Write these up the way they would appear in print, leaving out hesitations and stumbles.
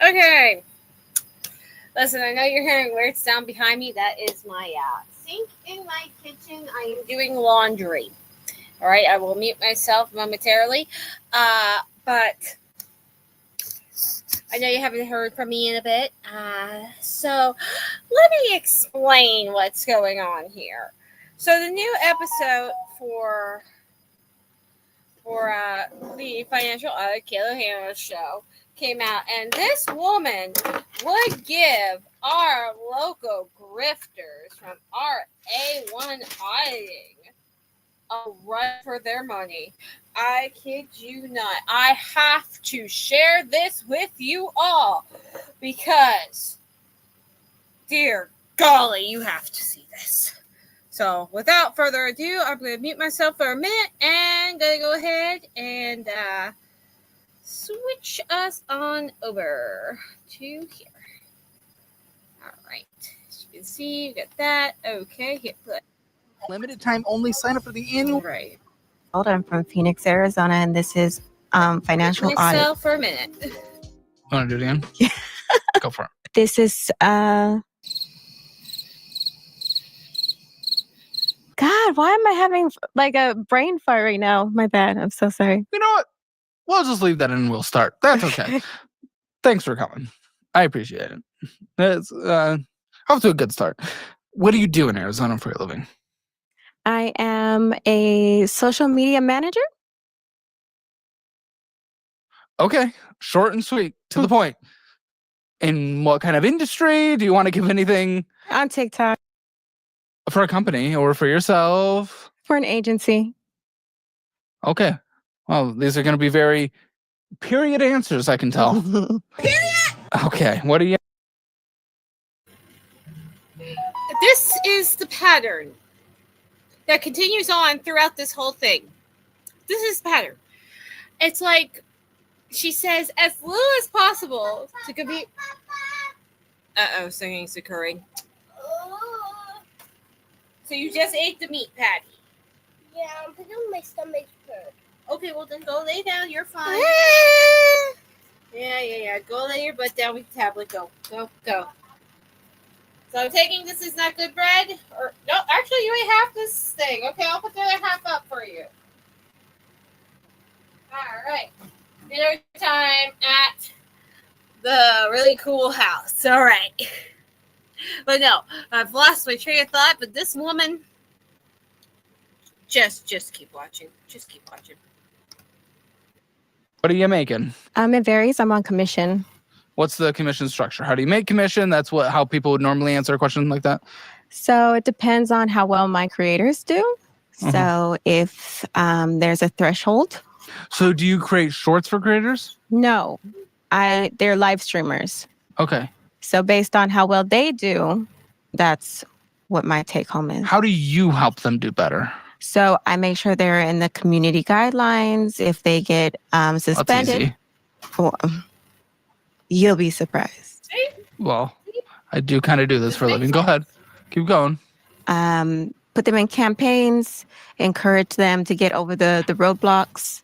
Okay. Listen, I know you're hearing weird sound behind me. That is my sink in my kitchen. I am doing laundry. All right, I will mute myself momentarily. But I know you haven't heard from me in a bit. So let me explain what's going on here. So the new episode for the Financial Audit Kayla Hammer show came out, and this woman would give our local grifters from our A1 auditing a run for their money. I kid you not. I have to share this with you all because, dear golly, you have to see this. So, without further ado, I'm going to mute myself for a minute and going to go ahead and switch us on over to here. All right. As you can see, you got that. Okay, hit play. Limited time only. Sign up for the annual. Right. I'm from Phoenix, Arizona, and this is Financial Mute Audit. myself for a minute. Want to do it again? Yeah. Go for it. This is God, why am I having like a brain fart right now? My bad. I'm so sorry. You know what? We'll just leave that in and we'll start. That's okay. Thanks for coming. I appreciate it. It's off to a good start. What do you do in Arizona for a living? I am a social media manager. Okay. Short and sweet. To the point. In what kind of industry? Do you want to give anything? On TikTok. For a company or for yourself? For an agency. Okay. Well, these are going to be very period answers, I can tell. Okay. What do you... This is the pattern that continues on throughout this whole thing. This is the pattern. It's like she says as little as possible to compete. Singing's occurring. So you just ate the meat patty? Yeah, I'm feeling my stomach hurt. Okay, well then go lay down. You're fine. Yeah. Go lay your butt down with the tablet. Go. So I'm taking this is not good bread? Or no, actually you ate half this thing. Okay, I'll put the other half up for you. Alright. Dinner time at the really cool house. Alright. But no, I've lost my train of thought, but this woman just keep watching. Just keep watching. What are you making? It varies. I'm on commission. What's the commission structure? How do you make commission? That's how people would normally answer a question like that. So it depends on how well my creators do. So if there's a threshold. So do you create shorts for creators? No, they're live streamers. Okay. So based on how well they do, that's what my take home is. How do you help them do better? So I make sure they're in the community guidelines. If they get suspended, you'll be surprised. Well, I do kind of do this for a living. Go ahead. Keep going. Put them in campaigns, encourage them to get over the roadblocks,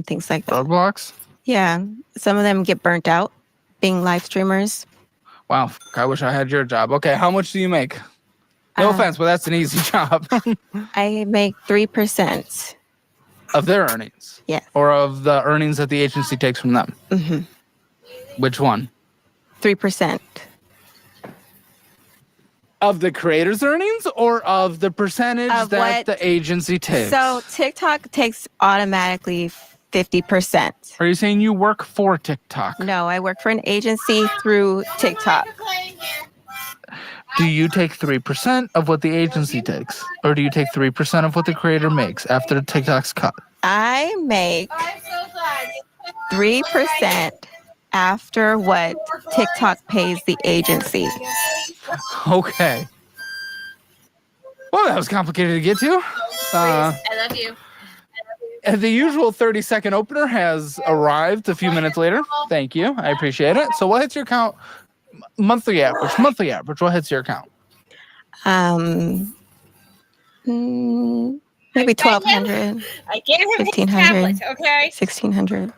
things like that. Roadblocks? Yeah. Some of them get burnt out being live streamers. Wow. I wish I had your job. Okay. How much do you make? No offense, but that's an easy job. I make 3%. Of their earnings? Yeah. Or of the earnings that the agency takes from them? Mm-hmm. Which one? 3%. Of the creator's earnings or of the percentage of that the agency takes? So TikTok takes automatically 50%. Are you saying you work for TikTok? No, I work for an agency through TikTok. Do you take 3% of what the agency takes? Or do you take 3% of what the creator makes after TikTok's cut? I make 3% after what TikTok pays the agency. Okay. Well, that was complicated to get to. I love you. The usual 30-second opener has arrived a few minutes later. Thank you. I appreciate it. So what hits your count? Monthly average. What hits your account? Maybe 1,200. I gave him 1,500. Okay. 1,600.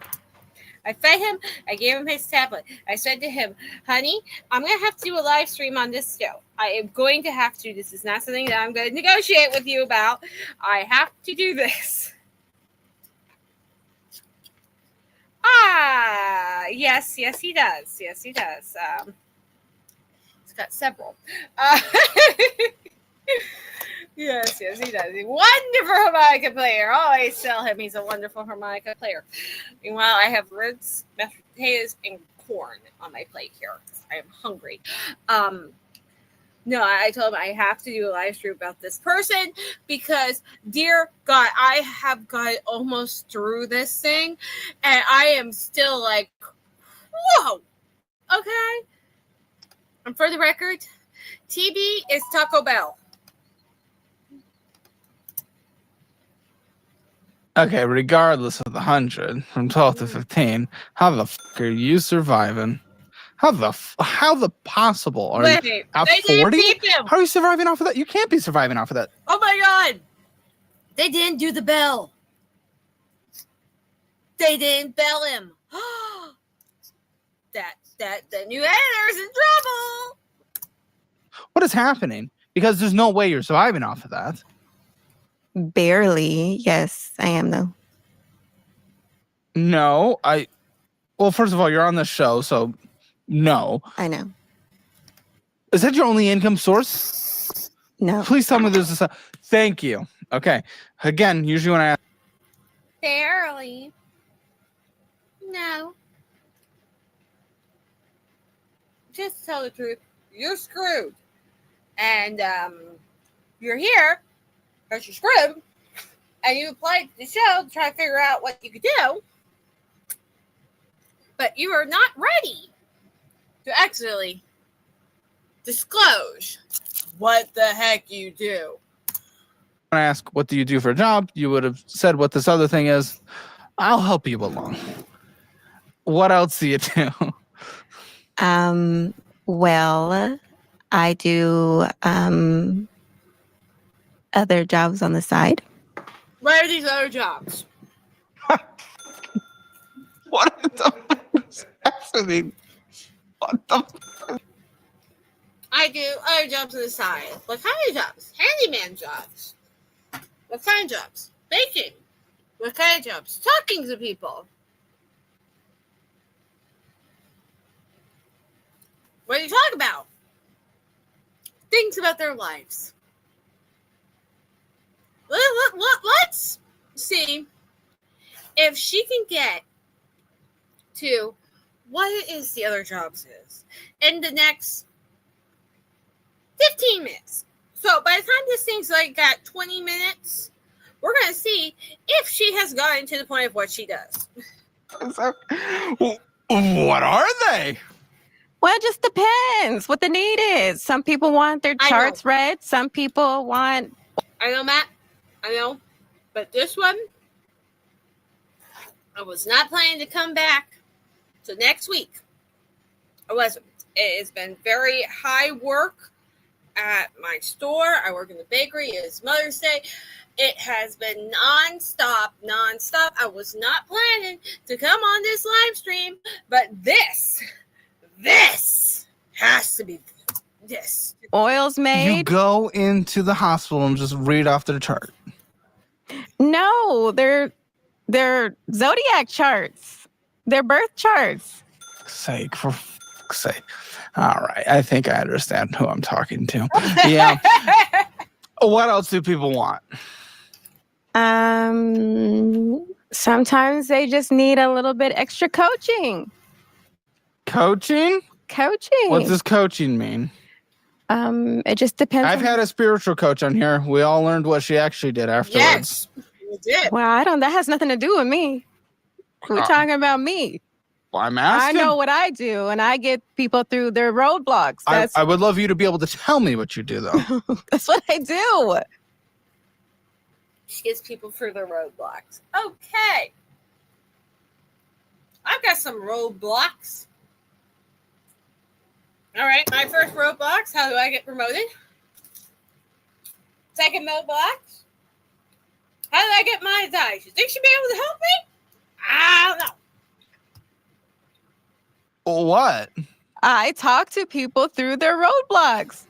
I fed him. I gave him his tablet. I said to him, honey, I'm going to have to do a live stream on this show. I am going to have to. This is not something that I'm going to negotiate with you about. I have to do this. Yes, he does. Yes, he does. He's got several. Yes, he does. He's a wonderful harmonica player. Always tell him he's a wonderful harmonica player. Meanwhile, I have ribs, mashed potatoes, and corn on my plate here. I am hungry. No, I told him I have to do a live stream about this person because, dear God, I have got almost through this thing, and I am still like, whoa, okay. And for the record, TB is Taco Bell. Okay, regardless of the 100 from 12 to 15, how the fuck are you surviving? How the possible are Wait, you at they didn't 40? keep him. How are you surviving off of that? You can't be surviving off of that. Oh my God. They didn't do the bell. They didn't bell him. that new editor's in trouble. What is happening? Because there's no way you're surviving off of that. Barely. Yes, I am though. No, well, first of all, you're on the show, so no. I know. Is that your only income source? No. Please tell me there's a. Thank you. Okay. Again, usually when I ask. Barely. No. Just tell the truth. You're screwed. And you're here because you're screwed. And you applied to the show to try to figure out what you could do. But you are not ready to actually disclose what the heck you do. When I ask, what do you do for a job? You would have said what this other thing is. I'll help you along. What else do you do? Well, I do other jobs on the side. What are these other jobs? What is happening? What the? I do other jobs on the side. What kind of jobs? Handyman jobs. What kind of jobs? Baking. What kind of jobs? Talking to people. What do you talk about? Things about their lives. Let's see if she can get to what it is the other jobs is in the next 15 minutes. So by the time this thing's like got 20 minutes, we're going to see if she has gotten to the point of what she does. What are they? Well, it just depends what the need is. Some people want their charts read. Some people want... I know, Matt. I know. But this one, I was not planning to come back till next week. I wasn't. It has been very high work at my store. I work in the bakery. It is Mother's Day. It has been nonstop. I was not planning to come on this live stream, but this has to be this. Oils made? You go into the hospital and just read off their chart. No, they're zodiac charts. They're birth charts. For fuck's sake. All right. I think I understand who I'm talking to. Yeah. What else do people want? Sometimes they just need a little bit extra coaching. Coaching? Coaching. What does coaching mean? It just depends. I've had a spiritual coach on here. We all learned what she actually did afterwards. Yes, you did. Well, that has nothing to do with me. We're talking about me. Well, I'm asking. I know what I do, and I get people through their roadblocks. I would love you to be able to tell me what you do, though. That's what I do. She gets people through their roadblocks. Okay. I've got some roadblocks. All right, my first roadblocks. How do I get promoted? Second roadblocks. How do I get monetized? You think she'd be able to help me? I don't know. What? I talk to people through their roadblocks.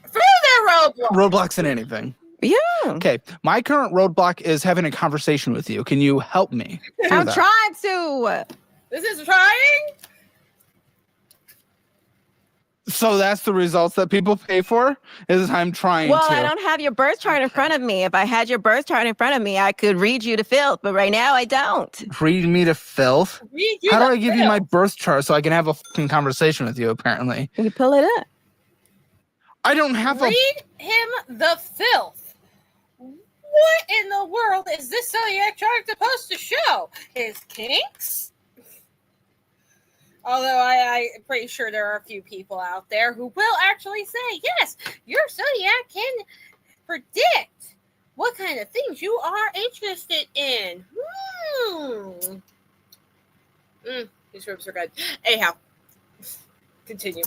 Through their roadblock. Roadblocks and anything. Yeah. Okay, my current roadblock is having a conversation with you. Can you help me? I'm trying to. This is trying. So that's the results that people pay for? Is I'm trying Well, to. I don't have your birth chart in front of me. If I had your birth chart in front of me, I could read you to filth, but right now I don't. Read me to filth? Read you How do the I give you my filth. birth chart so I can have a fucking conversation with you, apparently? You pull it up. I don't have a... Read him the filth. What in the world is this zodiac chart supposed to show? His kinks? Although I'm pretty sure there are a few people out there who will actually say, yes, your zodiac can predict what kind of things you are interested in. These ribs are good. Anyhow, continue.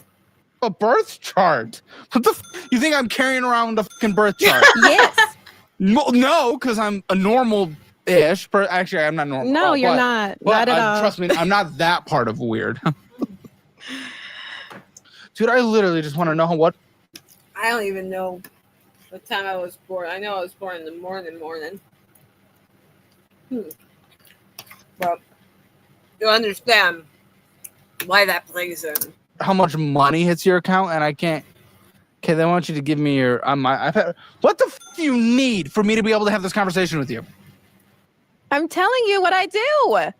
A birth chart? What the you think I'm carrying around a fucking birth chart? Yes. No, because I'm a normal-ish. Actually, I'm not normal. No, you're not. Not at all. Trust me, I'm not that part of weird. Dude, I literally just want to know what... I don't even know what time I was born. I know I was born in the morning. Well, you understand why that plays in. How much money hits your account, and I can't... Okay, they want you to give me your... my iPad. What the do you need for me to be able to have this conversation with you? I'm telling you what I do. What?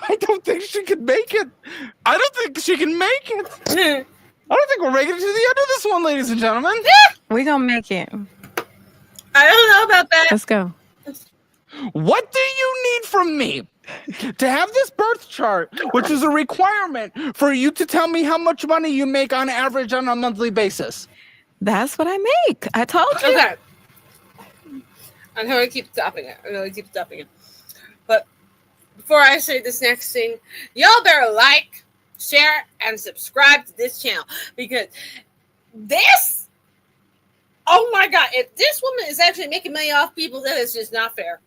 I don't think she can make it. I don't think she can make it. I don't think we're making it to the end of this one, ladies and gentlemen. We're going to make it. I don't know about that. Let's go. What do you need from me to have this birth chart, which is a requirement for you to tell me how much money you make on average on a monthly basis? That's what I make. I told you. Okay. I'm going to keep stopping it. But before I say this next thing, y'all better like, share, and subscribe to this channel. Because this, oh my God, if this woman is actually making money off people, that is just not fair.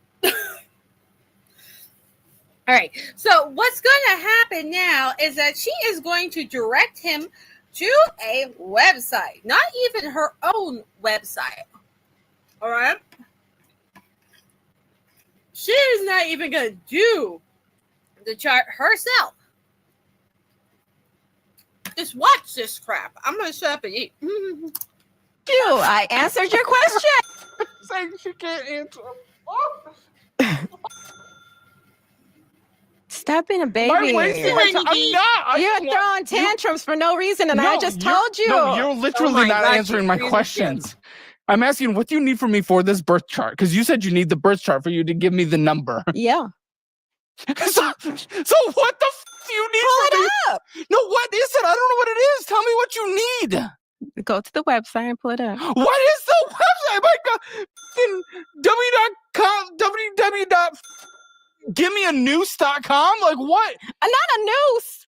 All right, so what's going to happen now is that she is going to direct him to a website, not even her own website. All right? She is not even going to do the chart herself. Just watch this crap. I'm going to shut up and eat. I answered your question. Saying she can't answer. Stop being a baby. I'm wasting my time. I'm not. You're throwing tantrums for no reason, and I just told you. No, you're literally not answering my questions. I'm asking, what do you need from me for this birth chart? Because you said you need the birth chart for you to give me the number. Yeah. So what the do you need from me? Up. No, what is it? I don't know what it is. Tell me what you need. Go to the website and pull it up. What is the website? My God, www. GiveMeANoose.com? Like what? Not a noose.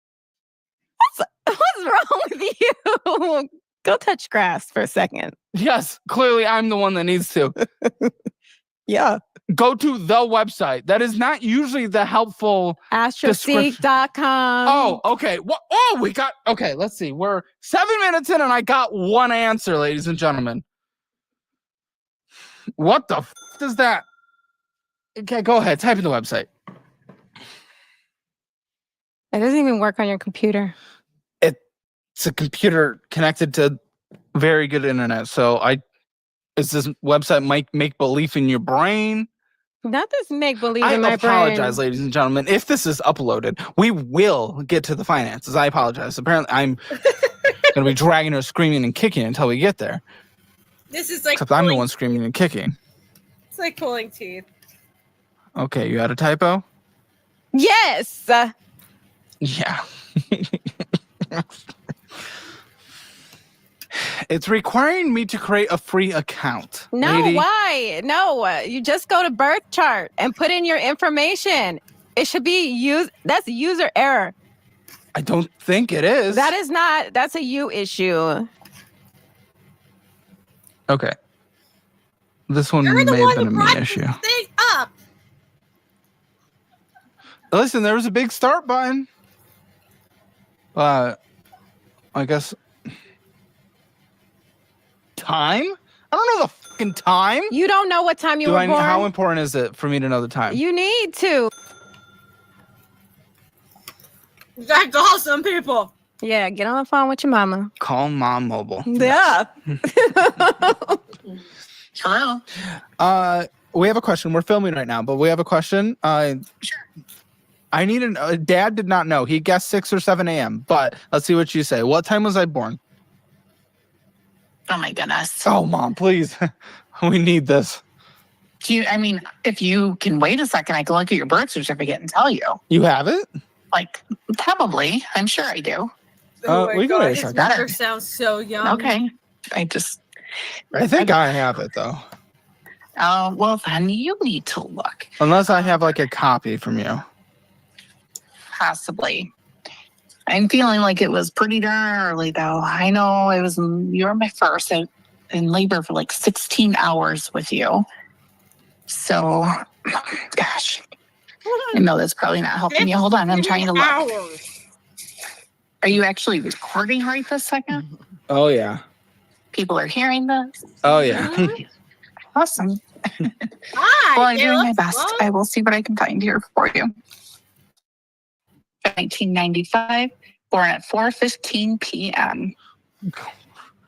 What's wrong with you? Go touch grass for a second. Yes, clearly I'm the one that needs to. Yeah. Go to the website. That is not usually the helpful Astroseek.com. Oh, okay. Okay, let's see. We're 7 minutes in and I got one answer, ladies and gentlemen. What the is that? Okay, go ahead. Type in the website. It doesn't even work on your computer. It's a computer connected to very good internet. So is this website make belief in your brain? That doesn't make believe I in my brain. apologize, ladies and gentlemen. If this is uploaded, we will get to the finances. I apologize. Apparently, I'm going to be dragging her screaming and kicking until we get there. This is like Except I'm the one screaming and kicking. It's like pulling teeth. Okay, you had a typo? Yes. Yeah. It's requiring me to create a free account. No, lady. why? No, you just go to birth chart and put in your information. It should be that's user error. I don't think it is. That's a you issue. Okay. This one You're the may one have been a who me brought issue. this thing up. Listen, there was a big start button. But I guess time? I don't know the fucking time. You don't know what time you were born? How important is it for me to know the time? You need to. That's awesome, people. Yeah, get on the phone with your mama. Call Mom Mobile. Yeah. Hello. We have a question. We're filming right now, but we have a question. Sure. I need Dad did not know. He guessed 6 or 7 a.m. But let's see what you say. What time was I born? Oh my goodness. Oh, Mom, please. We need this. If you can wait a second, I can look at your birth certificate and tell you. You have it? Like, probably. I'm sure I do. Oh we my can wait a his second. mother sounds so young. Okay. I think I have it, though. Well, then you need to look. Unless I have like a copy from you. Possibly. I'm feeling like it was pretty darn early, though. I know you were my first in labor for like 16 hours with you. So, gosh. I know that's probably not helping you. Hold on. I'm trying to look. Hours. Are you actually recording right this second? Oh, yeah. People are hearing this? Oh, yeah. Awesome. Hi. Well, I'm it doing my looks best. long. I will see what I can find here for you. 1995, born at 4:15 p.m.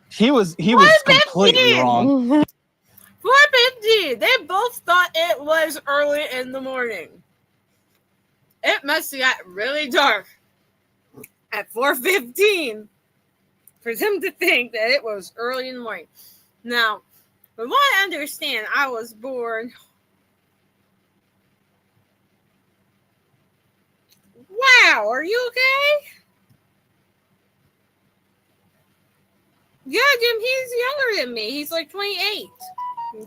He was What completely 15? wrong. 4:50. They both thought it was early in the morning. It must have got really dark at 4:15 for them to think that it was early in the morning. Now, from what I understand, I was born. Wow, are you okay? Yeah, Jim, he's younger than me. He's like 28,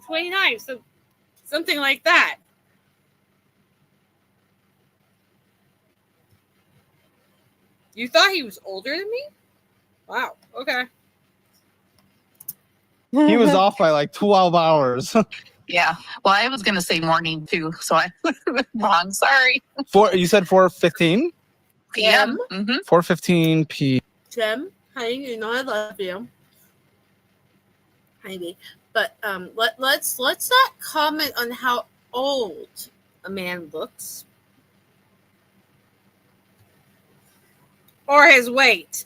29, so something like that. You thought he was older than me? Wow, okay. He was off by like 12 hours. Yeah. Well, I was going to say morning too, so I was wrong. Sorry. You said 4:15? PM. Mm-hmm. 4:15 p. Jim, honey, you know I love you. Honey, but let's not comment on how old a man looks or his weight.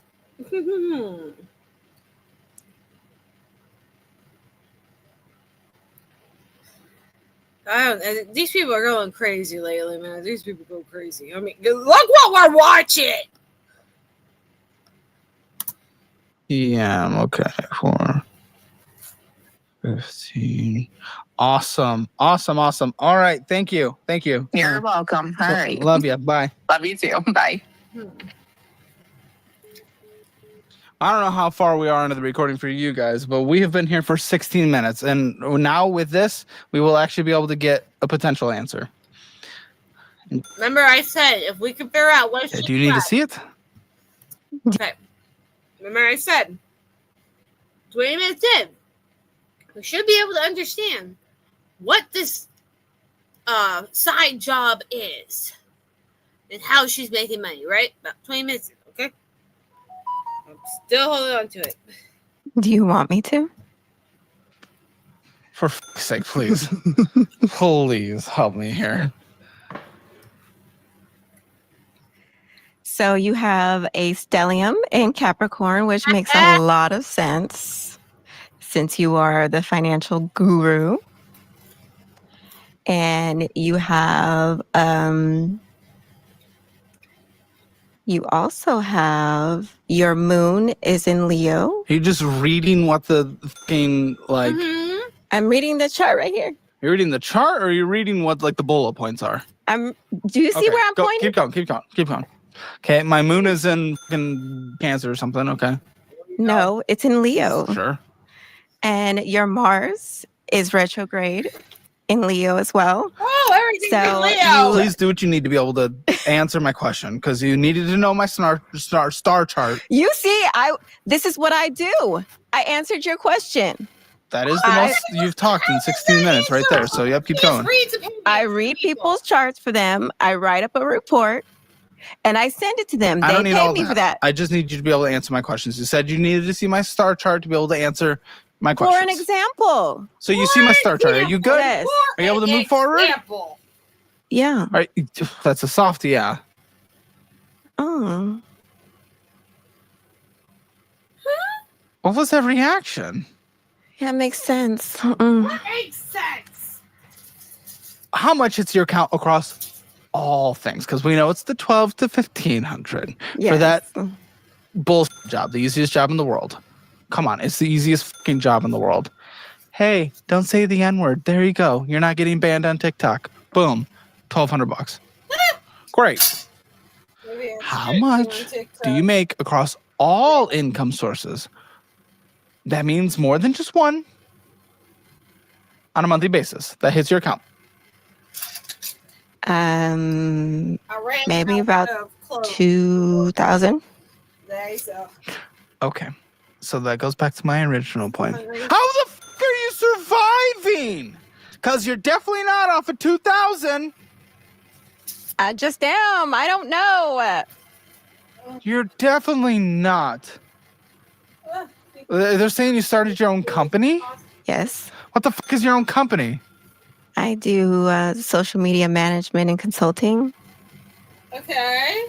These people are going crazy lately, man. These people go crazy. I mean, look what we're watching. PM. Okay. 4:15. Awesome. All right. Thank you. You're welcome. All right. Love you. Bye. Love you too. Bye. I don't know how far we are into the recording for you guys, but we have been here for 16 minutes. And now with this, we will actually be able to get a potential answer. Remember I said, if we can figure out what she Do you need to said. see it? Okay. Remember I said, 20 minutes in, we should be able to understand what this side job is and how she's making money, right? About 20 minutes in, okay? I'm still holding on to it. Do you want me to? For fuck's sake, please. Please help me here. So you have a stellium in Capricorn, which makes a lot of sense since you are the financial guru. And you have you also have your moon is in Leo. Are you just reading what the fucking like? Mm-hmm. I'm reading the chart right here. You're reading the chart, or are you reading what like the bullet points are? Do you see where I'm pointing? Keep going. Okay, my moon is in fucking Cancer or something. Okay, No, it's in Leo. sure. And your Mars is retrograde in Leo as well. Oh, everything's So in Leo. Please do what you need to be able to answer my question, because you needed to know my star chart. You see, this is what I do. I answered your question. That is the most you've talked in 16 minutes right there. So, yep, keep going. I read people's charts for them. I write up a report, and I send it to them. I They don't need pay all me for that. I just need you to be able to answer my questions. You said you needed to see my star chart to be able to answer my For questions. an example. So you see my star chart. Are you good? Yes. Are you able to move forward? Yeah. All right. That's a soft yeah. Oh. What was that reaction? Yeah, makes sense. Mm-mm. Makes sense. How much hits your account across all things? Because we know it's the 12 to 1500 for that bullshit job, the easiest job in the world. Come on, it's the easiest fucking job in the world. Hey, don't say the N-word. There you go. You're not getting banned on TikTok. Boom, $1,200. Great. How much do you make across all income sources? That means more than just one on a monthly basis that hits your account. Maybe about 2,000. Okay. So that goes back to my original point. How the fuck are you surviving? Because you're definitely not off of 2,000. I just am. I don't know. You're definitely not. They're saying you started your own company? Yes. What the fuck is your own company? I do social media management and consulting. Okay.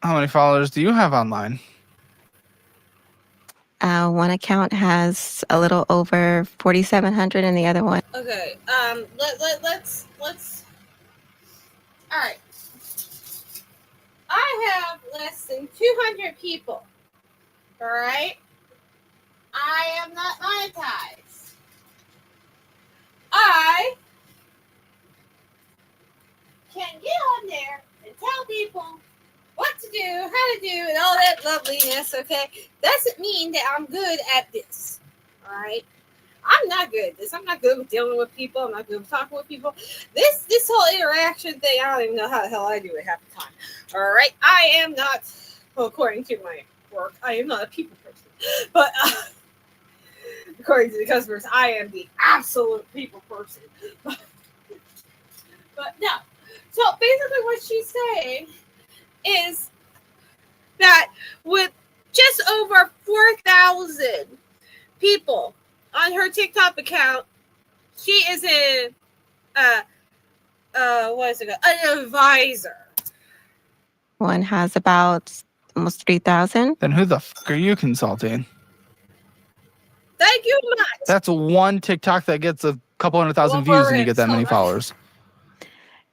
How many followers do you have online? One account has a little over 4,700 and the other one. Okay. Let's. All right. I have less than 200 people. All right. I am not monetized. I can get on there and tell people what to do, how to do, and all that loveliness, okay? Doesn't mean that I'm good at this, all right? I'm not good at this. I'm not good with dealing with people. I'm not good with talking with people. This whole interaction thing, I don't even know how the hell I do it half the time, all right? I am not, well, according to my work, I am not a people person, but according to the customers, I am the absolute people person. But no. So basically what she's saying is that with just over 4,000 people on her TikTok account, she is an an advisor. One has about almost 3,000. Then who the fuck are you consulting? Thank you much. That's one TikTok that gets a couple 100,000 views and you get that many followers.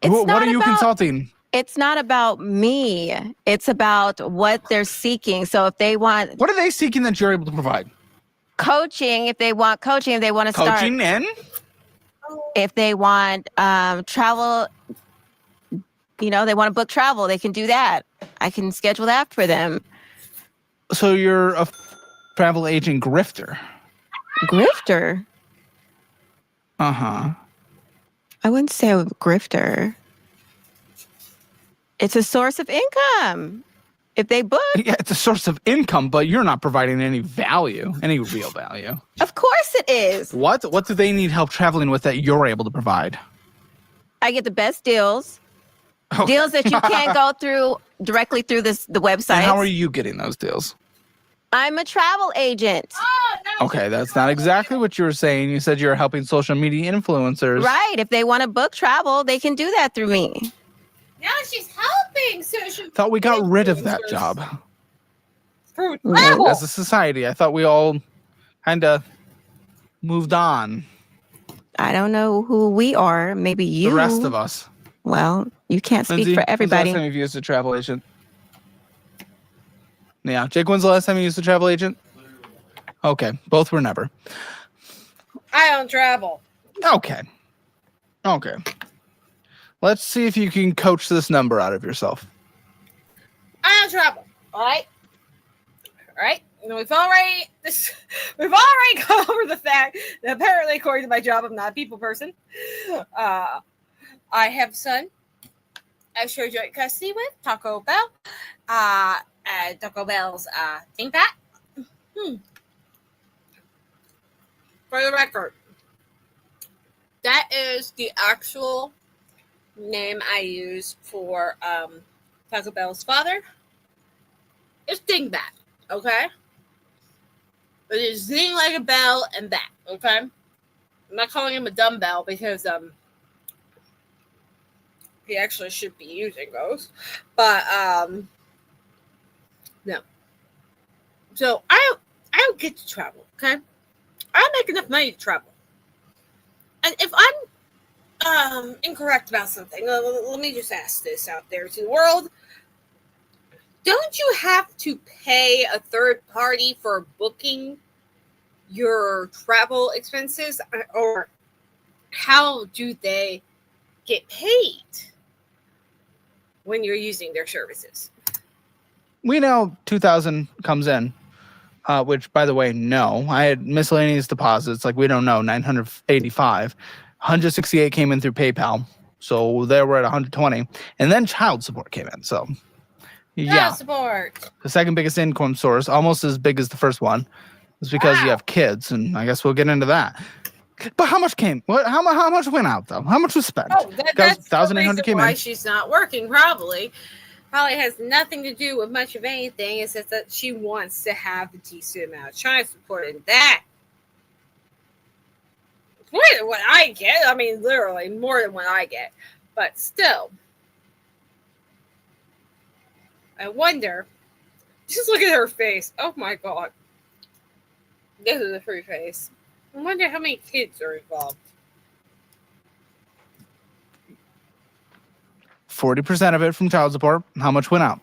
What are you consulting? It's not about me. It's about what they're seeking. So if they want What are they seeking that you're able to provide? coaching, if they want coaching, if they want to start. Coaching in? If they want travel, they want to book travel, they can do that. I can schedule that for them. So you're a travel agent grifter. Grifter? Uh-huh. I wouldn't say a grifter. It's a source of income. If they book. Yeah, it's a source of income, but you're not providing any value, any real value. Of course it is. What do they need help traveling with that you're able to provide? I get the best deals. Okay. Deals that you can't go through directly through the website. And how are you getting those deals? I'm a travel agent. Okay, that's not exactly what you were saying. You said you're helping social media influencers. Right. If they want to book travel, they can do that through me. Now she's helping social. Thought we got rid of that job. Through travel. As a society, I thought we all kind of moved on. I don't know who we are. Maybe you. The rest of us. Well, you can't speak Lindsay, for everybody. When's the last time you've used a travel agent? Yeah. Jake, when's the last time you used a travel agent? Okay. Both were never. I don't travel. Okay. Let's see if you can coach this number out of yourself. I don't travel. All right. We've already gone over the fact that apparently, according to my job, I'm not a people person. I have a son I share joint custody with Taco Bell. Taco Bell's thing back. for the record, that is the actual name I use for Taco Bell's father. It's Dingbat, okay? It is zing like a bell and bat, okay? I'm not calling him a dumbbell because he actually should be using those. But no. So I don't get to travel, okay? I don't make enough money to travel. And if I'm incorrect about something, let me just ask this out there to the world. Don't you have to pay a third party for booking your travel expenses? Or how do they get paid when you're using their services? We know 2,000 comes in, which, by the way, no. I had miscellaneous deposits. Like, we don't know, 985. 168 came in through PayPal. So there we're at 120. And then child support came in. So, yeah. Child support. The second biggest income source, almost as big as the first one, is because you have kids. And I guess we'll get into that. But how much came? How much went out, though? How much was spent? Oh, that's 1,800 came why in. she's not working, probably. Probably has nothing to do with much of anything. It's just that she wants to have a decent amount of child support, and that more than what I get. I mean, literally more than what I get. But still, I wonder. Just look at her face. Oh my god, this is a free face. I wonder how many kids are involved. 40% of it from child support. How much went out?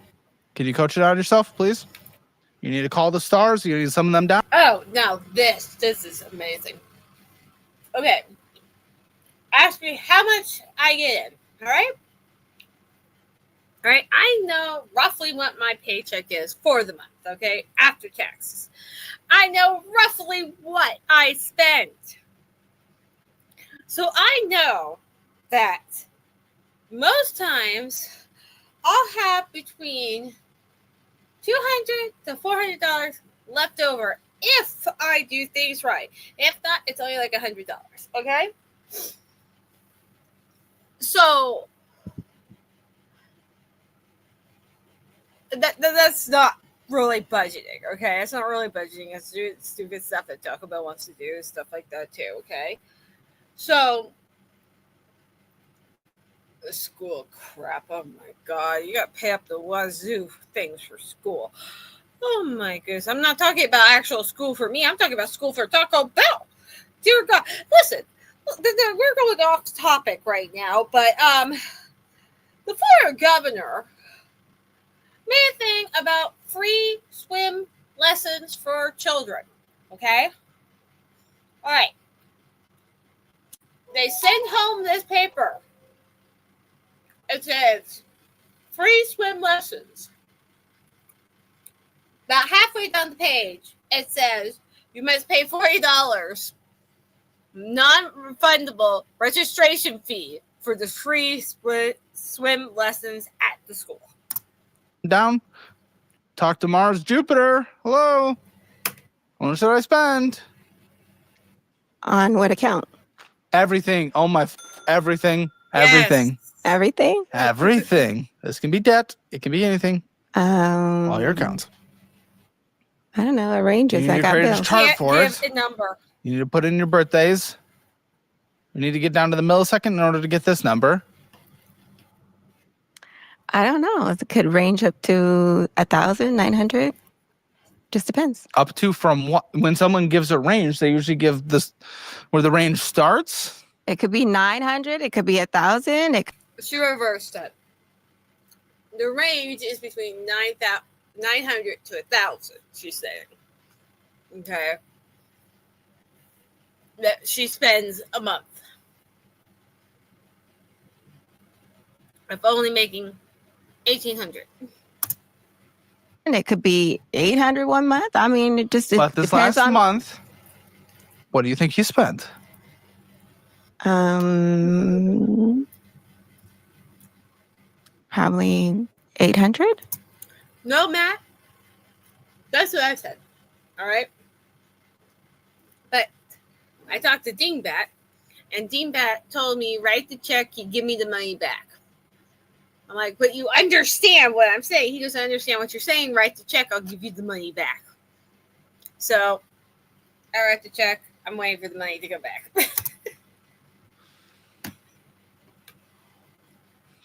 Can you coach it out yourself, please? You need to call the stars. You need to sum them down. Oh, now this is amazing. Okay. Ask me how much I get in, all right? All right, I know roughly what my paycheck is for the month, okay, after taxes. I know roughly what I spend. So I know that most times I'll have between $200 to $400 left over if I do things right. If not, it's only like $100, okay? So that's not really budgeting, okay? It's not really budgeting. It's stupid stuff that Taco Bell wants to do, stuff like that too, okay? So the school crap. Oh my god, you got to pay up the wazoo things for school. Oh my goodness, I'm not talking about actual school for me. I'm talking about school for Taco Bell. Dear God, listen, we're going off topic right now, but the former governor made a thing about free swim lessons for children. Okay, all right. They send home this paper. It says, free swim lessons. About halfway down the page, it says, you must pay $40 non-refundable registration fee for the free swim lessons at the school. Down. Talk to Mars Jupiter. Hello. How much should I spend? On what account? Everything. Oh my. Everything. Yes. Everything. Everything? Everything. This can be debt. It can be anything. All your accounts. I don't know. It ranges. You need I to got create a bills. chart for it. Give a number. You need to put in your birthdays. You need to get down to the millisecond in order to get this number. I don't know. It could range up to 1,000, 900. Just depends. Up to from what? When someone gives a range, they usually give this where the range starts. It could be 900. It could be 1,000. She reversed it. The range is between 900 to 1,000, she's saying. Okay. That she spends a month. Of only making $1,800. And it could be 800 one month. I mean, it just But this depends last on month, what do you think you spent? Probably 800. No, Matt. That's what I said. All right. But I talked to Dingbat, and Dingbat told me, write the check, you give me the money back. I'm like, but you understand what I'm saying. He doesn't understand what you're saying. Write the check, I'll give you the money back. So I write the check. I'm waiting for the money to go back.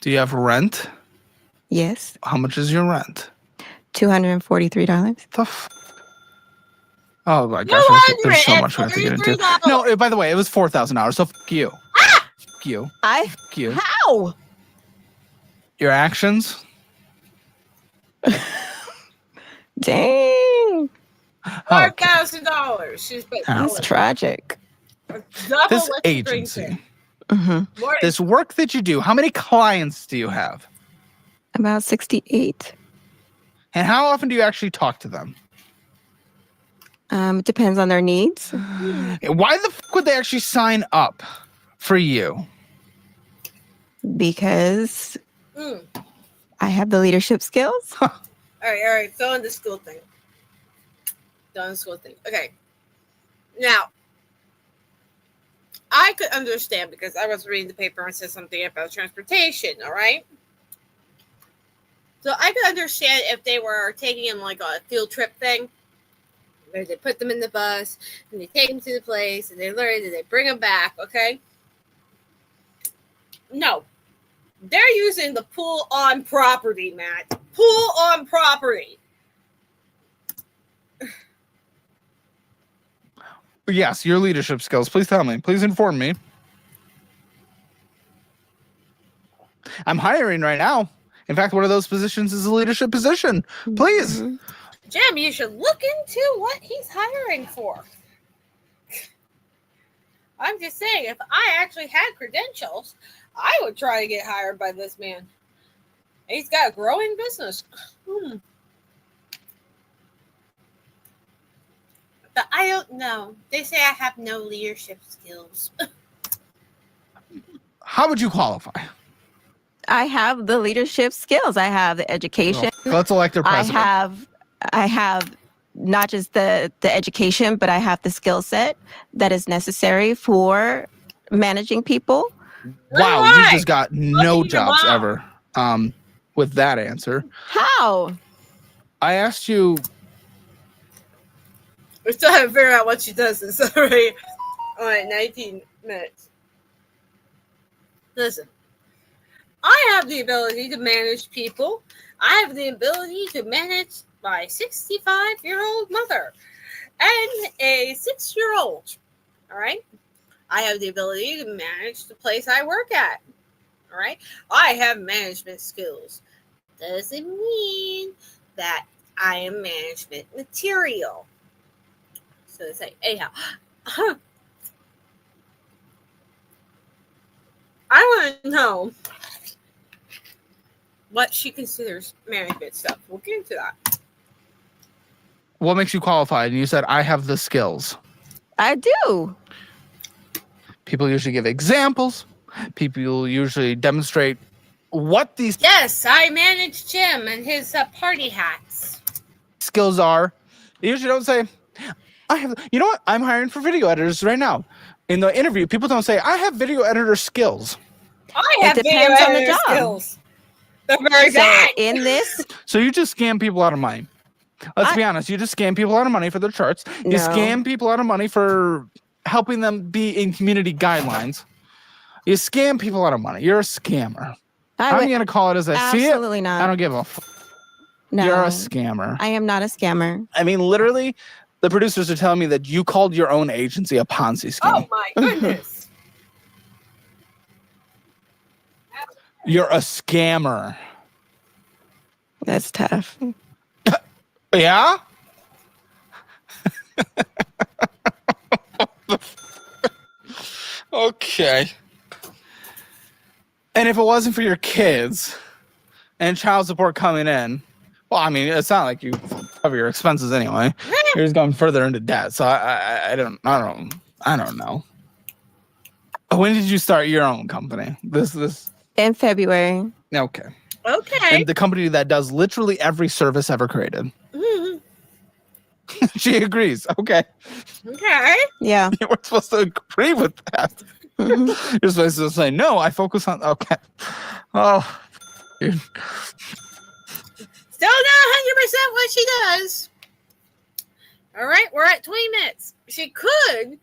Do you have rent? Yes. How much is your rent? $243. Oh my gosh, there's so much we have to get into. No, by the way, it was $4,000, so fuck you. Fuck you. Fuck you. How? Your actions? Dang. $5,000. That's tragic. This agency, Mm-hmm. this work that you do, how many clients do you have? About 68. And how often do you actually talk to them? It depends on their needs. Why the fuck would they actually sign up for you? Because I have the leadership skills. All right. Go on the school thing. Okay. Now, I could understand because I was reading the paper and said something about transportation, all right? So I could understand if they were taking him like a field trip thing, where they put them in the bus and they take them to the place and they learn and they bring them back, okay? No. They're using the pool on property, Matt. Pool on property. Yes, your leadership skills. Please tell me. Please inform me. I'm hiring right now. In fact, one of those positions is a leadership position. Please. Mm-hmm. Jim, you should look into what he's hiring for. I'm just saying, if I actually had credentials, I would try to get hired by this man. He's got a growing business. But I don't know. They say I have no leadership skills. How would you qualify? I have the leadership skills. I have the education. Let's elect a president. I have not just the education, but I have the skill set that is necessary for managing people. Wow, you just got no jobs ever with that answer. How? I asked you. We still haven't figured out what she does. It's already 19 minutes. Listen, I have the ability to manage people. I have the ability to manage my 65-year-old mother and a 6-year-old. All right? I have the ability to manage the place I work at. All right? I have management skills. Doesn't mean that I am management material. So it's like, anyhow, I want to know what she considers management stuff. We'll get into that. What makes you qualified? And you said, I have the skills. I do. People usually give examples. People usually demonstrate what these Yes, I manage Jim and his party hats. skills are. They usually don't say, I have, you know what? I'm hiring for video editors right now. In the interview, people don't say, I have video editor skills. I have It video depends on the editor job. skills. They're very bad. In this, So you just scam people out of money. Let's be honest. You just scam people out of money for their charts. You No. scam people out of money for helping them be in community guidelines. You scam people out of money. You're a scammer. I'm going to call it as I see it. absolutely not. I don't give a fuck. No, You're a scammer. I am not a scammer. I mean, literally, the producers are telling me that you called your own agency a Ponzi scheme. Oh my goodness. You're a scammer. That's tough. Yeah? Okay. And if it wasn't for your kids and child support coming in, well, I mean, it's not like you cover your expenses anyway. You're just going further into debt. So I don't know. When did you start your own company? This In February. okay. Okay. And the company that does literally every service ever created. Mhm. She agrees. Okay. Okay. Yeah. You were supposed to agree with that. Mhm. You're supposed to say, no, I focus on. Okay. Oh, dude. Still not 100% what she does. All right, we're at 20 minutes. She could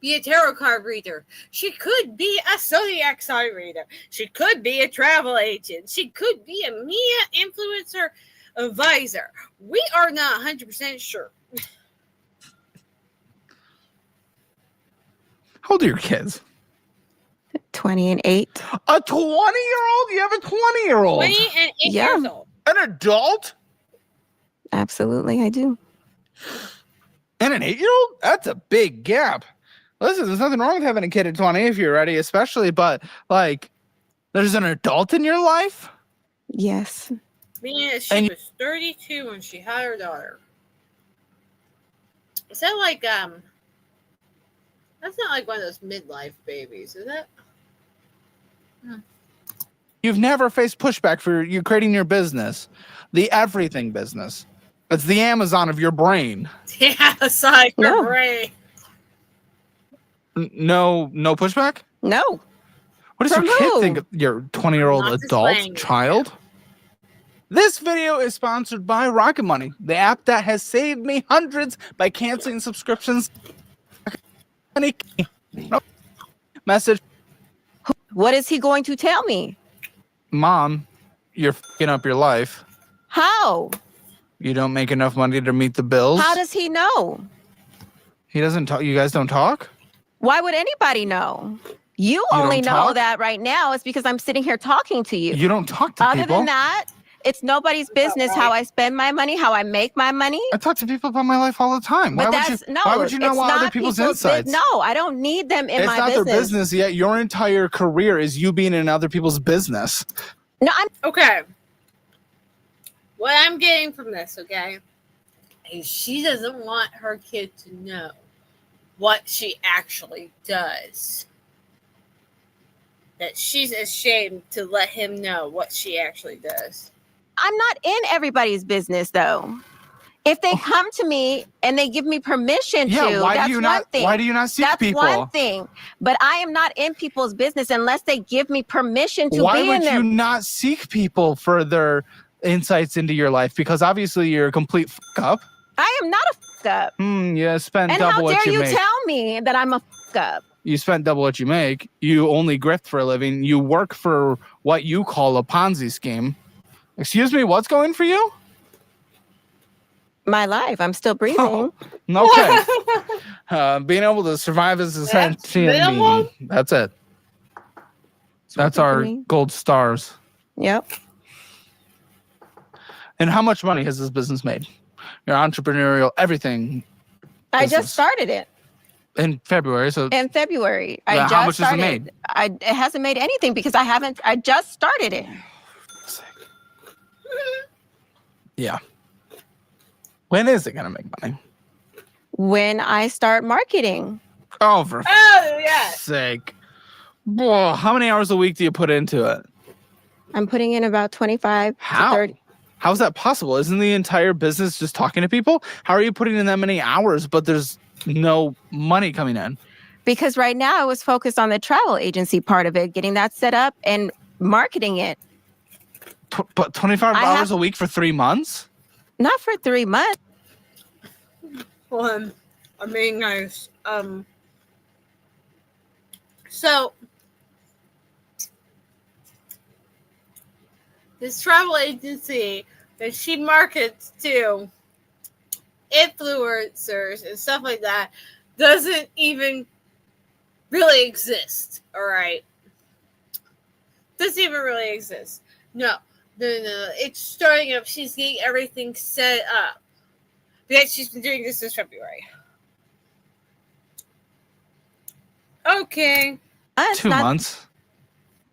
be a tarot card reader. She could be a zodiac sign reader. She could be a travel agent. She could be a media influencer advisor. We are not 100% sure. How old are your kids? 20 and 8. A 20-year-old? You have a 20-year-old? 20 and 8 Yeah. years old. An adult? Absolutely, I do. And an 8-year-old? That's a big gap. Listen, there's nothing wrong with having a kid at 20 if you're ready, especially, but like, there's an adult in your life? Yes. Meaning she was 32 when she had her daughter. Is that like, that's not like one of those midlife babies, is it? You've never faced pushback for you creating your business, the everything business. It's the Amazon of your brain. Yeah, it's like your No. brain. No pushback? No. What does From your kid who? think? Your 20-year-old Not adult displaying it. child? This video is sponsored by Rocket Money, the app that has saved me hundreds by canceling subscriptions. Message, What is he going to tell me? Mom, you're fucking up your life. How? You don't make enough money to meet the bills. How does he know? He doesn't talk. You guys don't talk? Why would anybody know? You You only don't know talk? that right now is because I'm sitting here talking to you. You don't talk to Other people. than that, it's nobody's business how I spend my money, how I make my money. I talk to people about my life all the time. But Why would you know it's what not other people's insights? No, I don't need them in It's my not business. their business yet. Your entire career is you being in other people's business. No, I'm Okay. What I'm getting from this, okay, is she doesn't want her kid to know what she actually does. That she's ashamed to let him know what she actually does. not in everybody's business though. If they come to me and they give me permission Yeah, to, why that's do you one not? thing. Why do you not seek That's people? one thing. But I am not in people's business unless they give me permission to Why be would in there. you not seek people for their insights into your life? Because obviously you're a complete fuck up. I am not a fuck up. You spend And double how what dare you you make. tell me that I'm a fuck up? You spend double what you make. You only grift for a living. You work for what you call a Ponzi scheme. Excuse me, what's going for you? My life. I'm still breathing. Okay. Being able to survive as a That's sentient minimal. being. That's it. That's working for our me. gold stars. Yep. And how much money has this business made? Your entrepreneurial everything I business. just started it in February. So in February. Yeah, I how just much has it started. made? It hasn't made anything because I just started it. yeah. When is it gonna make money? When I start marketing. Oh, for Oh, yeah. sake. Whoa, how many hours a week do you put into it? I'm putting in about 25 How? to 30. How's that possible? Isn't the entire business just talking to people? How are you putting in that many hours, but there's no money coming in? Because right now I was focused on the travel agency part of it, getting that set up and marketing it. But 25 I hours have- a week for 3 months? Not for 3 months. Well, I mean, guys, so this travel agency that she markets to influencers and stuff like that doesn't even really exist. All right, doesn't even really exist. No. It's starting up. She's getting everything set up because she's been doing this since February. Okay. It's 2 not- months.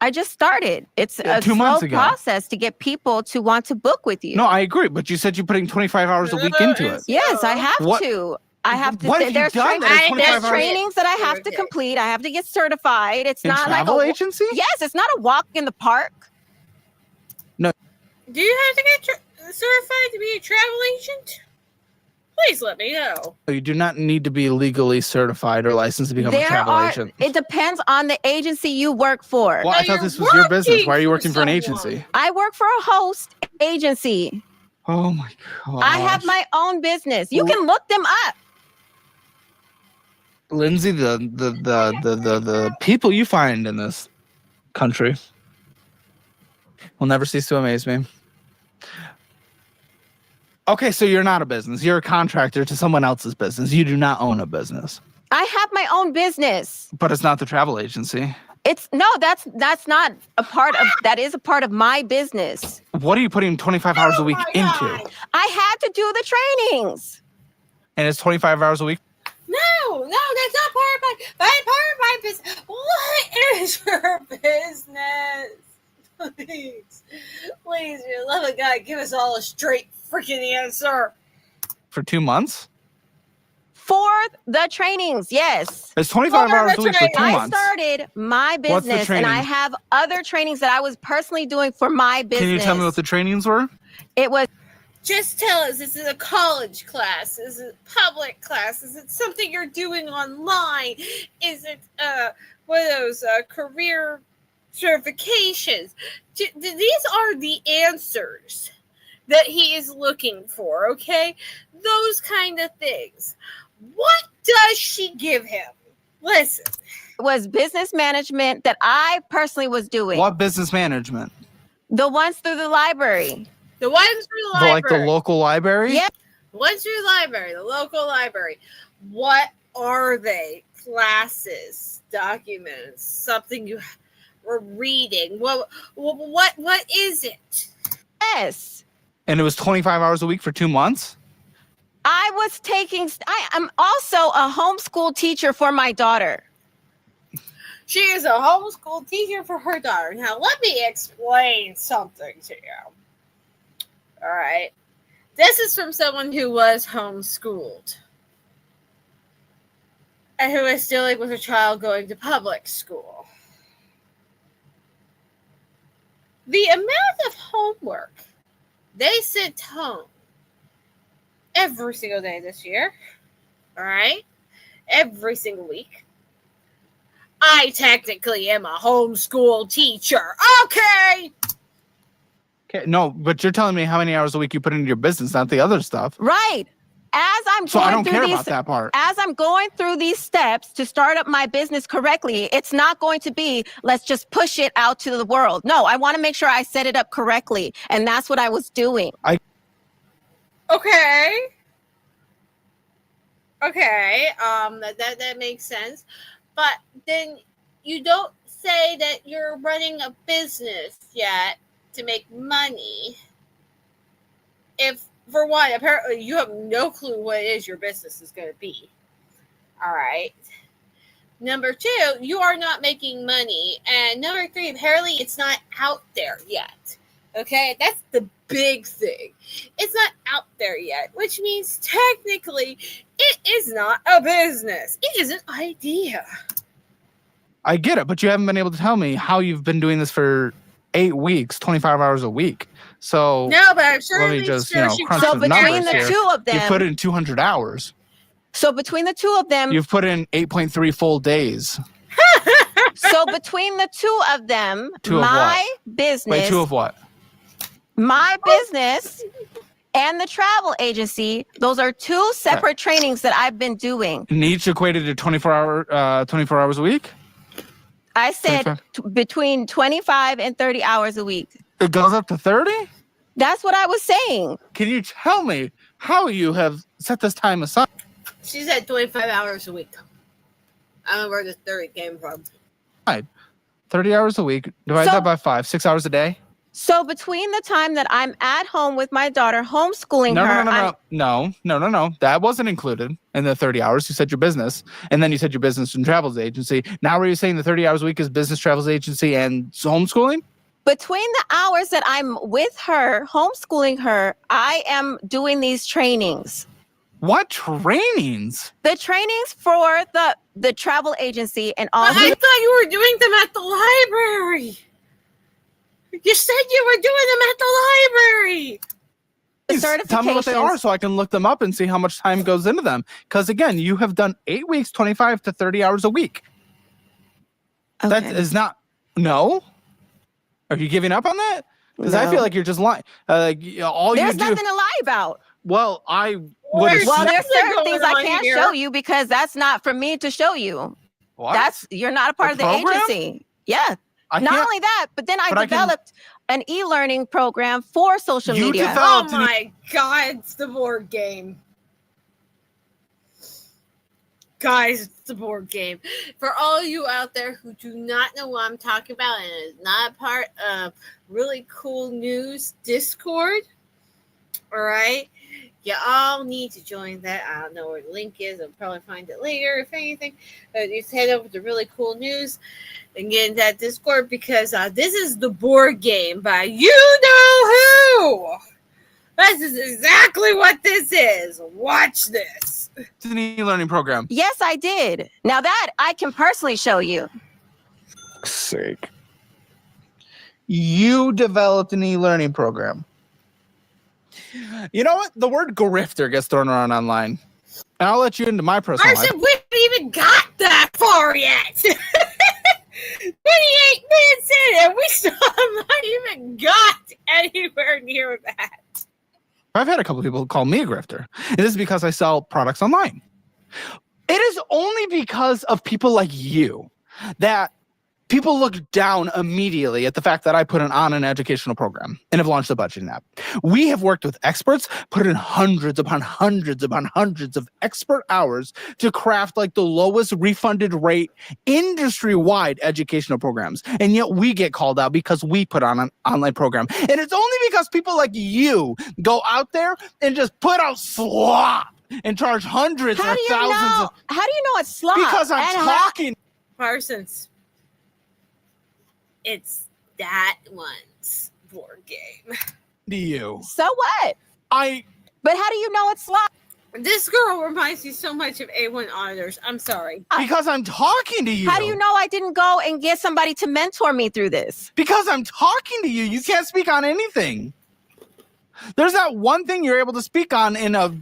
I just started. It's Yeah, a 2 slow months ago. process to get people to want to book with you. No, I agree, but you said you're putting 25 hours a week into it. Yes, I have What- to. I have to. What have you There's done that is 25 there's hours? trainings that I have to Okay. complete. I have to get certified. It's In not like travel a agency? Yes, it's not a walk in the park. Do you have to get certified to be a travel agent? please let me know. You do not need to be legally certified or licensed to become a travel agent. It depends on the agency you work for. Well, I thought this was your business. Why are you working for an agency? I work for a host agency. Oh my god! I have my own business. You can look them up. Lindsay, the people you find in this country will never cease to amaze me. Okay, so you're not a business. You're a contractor to someone else's business. You do not own a business. I have my own business. But it's not the travel agency. That's not a part of that is a part of my business. What are you putting 25 hours a week into? I had to do the trainings. And it's 25 hours a week? No, that's not part of my business. What is your business? Please, for the love of God, give us all a straight freaking answer. For 2 months? For the trainings, yes. It's 25 hours a week for 2 months. I started my business and I have other trainings that I was personally doing for my business. Can you tell me what the trainings were? It was. Just tell us, is it a college class? Is it public class? Is it something you're doing online? Is it one of those career certifications? These are the answers that he is looking for, okay? Those kind of things. What does she give him? Listen. It was business management that I personally was doing. What business management? The ones through the library. The ones through the library. Like the local library? Yeah. The ones through the library, the local library. What are they? Classes, documents, something you were reading. What is it? Yes. And it was 25 hours a week for 2 months? I'm also a homeschool teacher for my daughter. She is a homeschool teacher for her daughter. Now, let me explain something to you. All right. This is from someone who was homeschooled and who is dealing with a child going to public school. The amount of homework they sent home every single day this year, all right, every single week. I technically am a homeschool teacher, okay? Okay, no, but you're telling me how many hours a week you put into your business, not the other stuff. Right. So I don't care about that part. As I'm going through these steps to start up my business correctly, it's not going to be, let's just push it out to the world. No, I want to make sure I set it up correctly. And that's what I was doing. Okay. That makes sense. But then you don't say that you're running a business yet to make money. If, for one, apparently you have no clue what it is your business is going to be. All right. Number two, you are not making money. And number three, apparently it's not out there yet. Okay? That's the big thing. It's not out there yet, which means technically it is not a business. It is an idea. I get it, but you haven't been able to tell me how you've been doing this for 8 weeks, 25 hours a week. So no, but I'm sure. Let me just, crunch so the between numbers the here. two of them, you put in 200 hours. So between the two of them, you've put in 8.3 full days. So between the two of them, business. Wait, two of what? My business and the travel agency, those are two separate trainings that I've been doing. And each equated to 24 hours a week? I said between 25 and 30 hours a week. It goes up to 30? That's what I was saying. Can you tell me how you have set this time aside? She said 25 hours a week. I don't know where the 30 came from. 30 hours a week. Divide that by 5. 6 hours a day? So between the time that I'm at home with my daughter, homeschooling her. No. That wasn't included in the 30 hours. You said your business, and then you said your business and travels agency. Now, were you saying the 30 hours a week is business, travels agency, and homeschooling? Between the hours that I'm with her, homeschooling her, I am doing these trainings. What trainings? The trainings for the travel agency and all. But I thought you were doing them at the library. You said you were doing them at the library. Please tell me what they are so I can look them up and see how much time goes into them. Because again, you have done 8 weeks, 25 to 30 hours a week. Okay. That is not. No. Are you giving up on that? Because I feel like you're just lying. There's nothing to lie about. Well, I would. Well, there's certain things I can't show you because that's not for me to show you. What? You're not a part of the agency. Yeah. Not only that, but then I developed an e-learning program for social media. Oh my God, it's the board game. Guys, it's the board game. For all you out there who do not know what I'm talking about and is not part of really cool news Discord, all right? You all need to join that. I don't know where the link is. I'll probably find it later, if anything. Just head over to Really Cool News and get in that Discord because this is the board game by you know who. This is exactly what this is. Watch this. It's an e-learning program. Yes, I did. Now that I can personally show you. Sake. You developed an e-learning program. You know what? The word grifter gets thrown around online. And I'll let you into my personal life. We haven't even got that far yet. 28 minutes in and we still have not even got anywhere near that. I've had a couple people call me a grifter. And this is because I sell products online. It is only because of people like you that people look down immediately at the fact that I put on an educational program and have launched a budgeting app. We have worked with experts, put in hundreds upon hundreds upon hundreds of expert hours to craft like the lowest refunded rate industry-wide educational programs. And yet we get called out because we put on an online program. And it's only because people like you go out there and just put out slop and charge hundreds or thousands. How do you know it's slop? Because I'm talking. Parsons. It's that one's board game. To you. So what? But how do you know it's slop? This girl reminds me so much of A1 auditors. I'm sorry. Because I'm talking to you. How do you know I didn't go and get somebody to mentor me through this? Because I'm talking to you. You can't speak on anything. There's not one thing you're able to speak on in a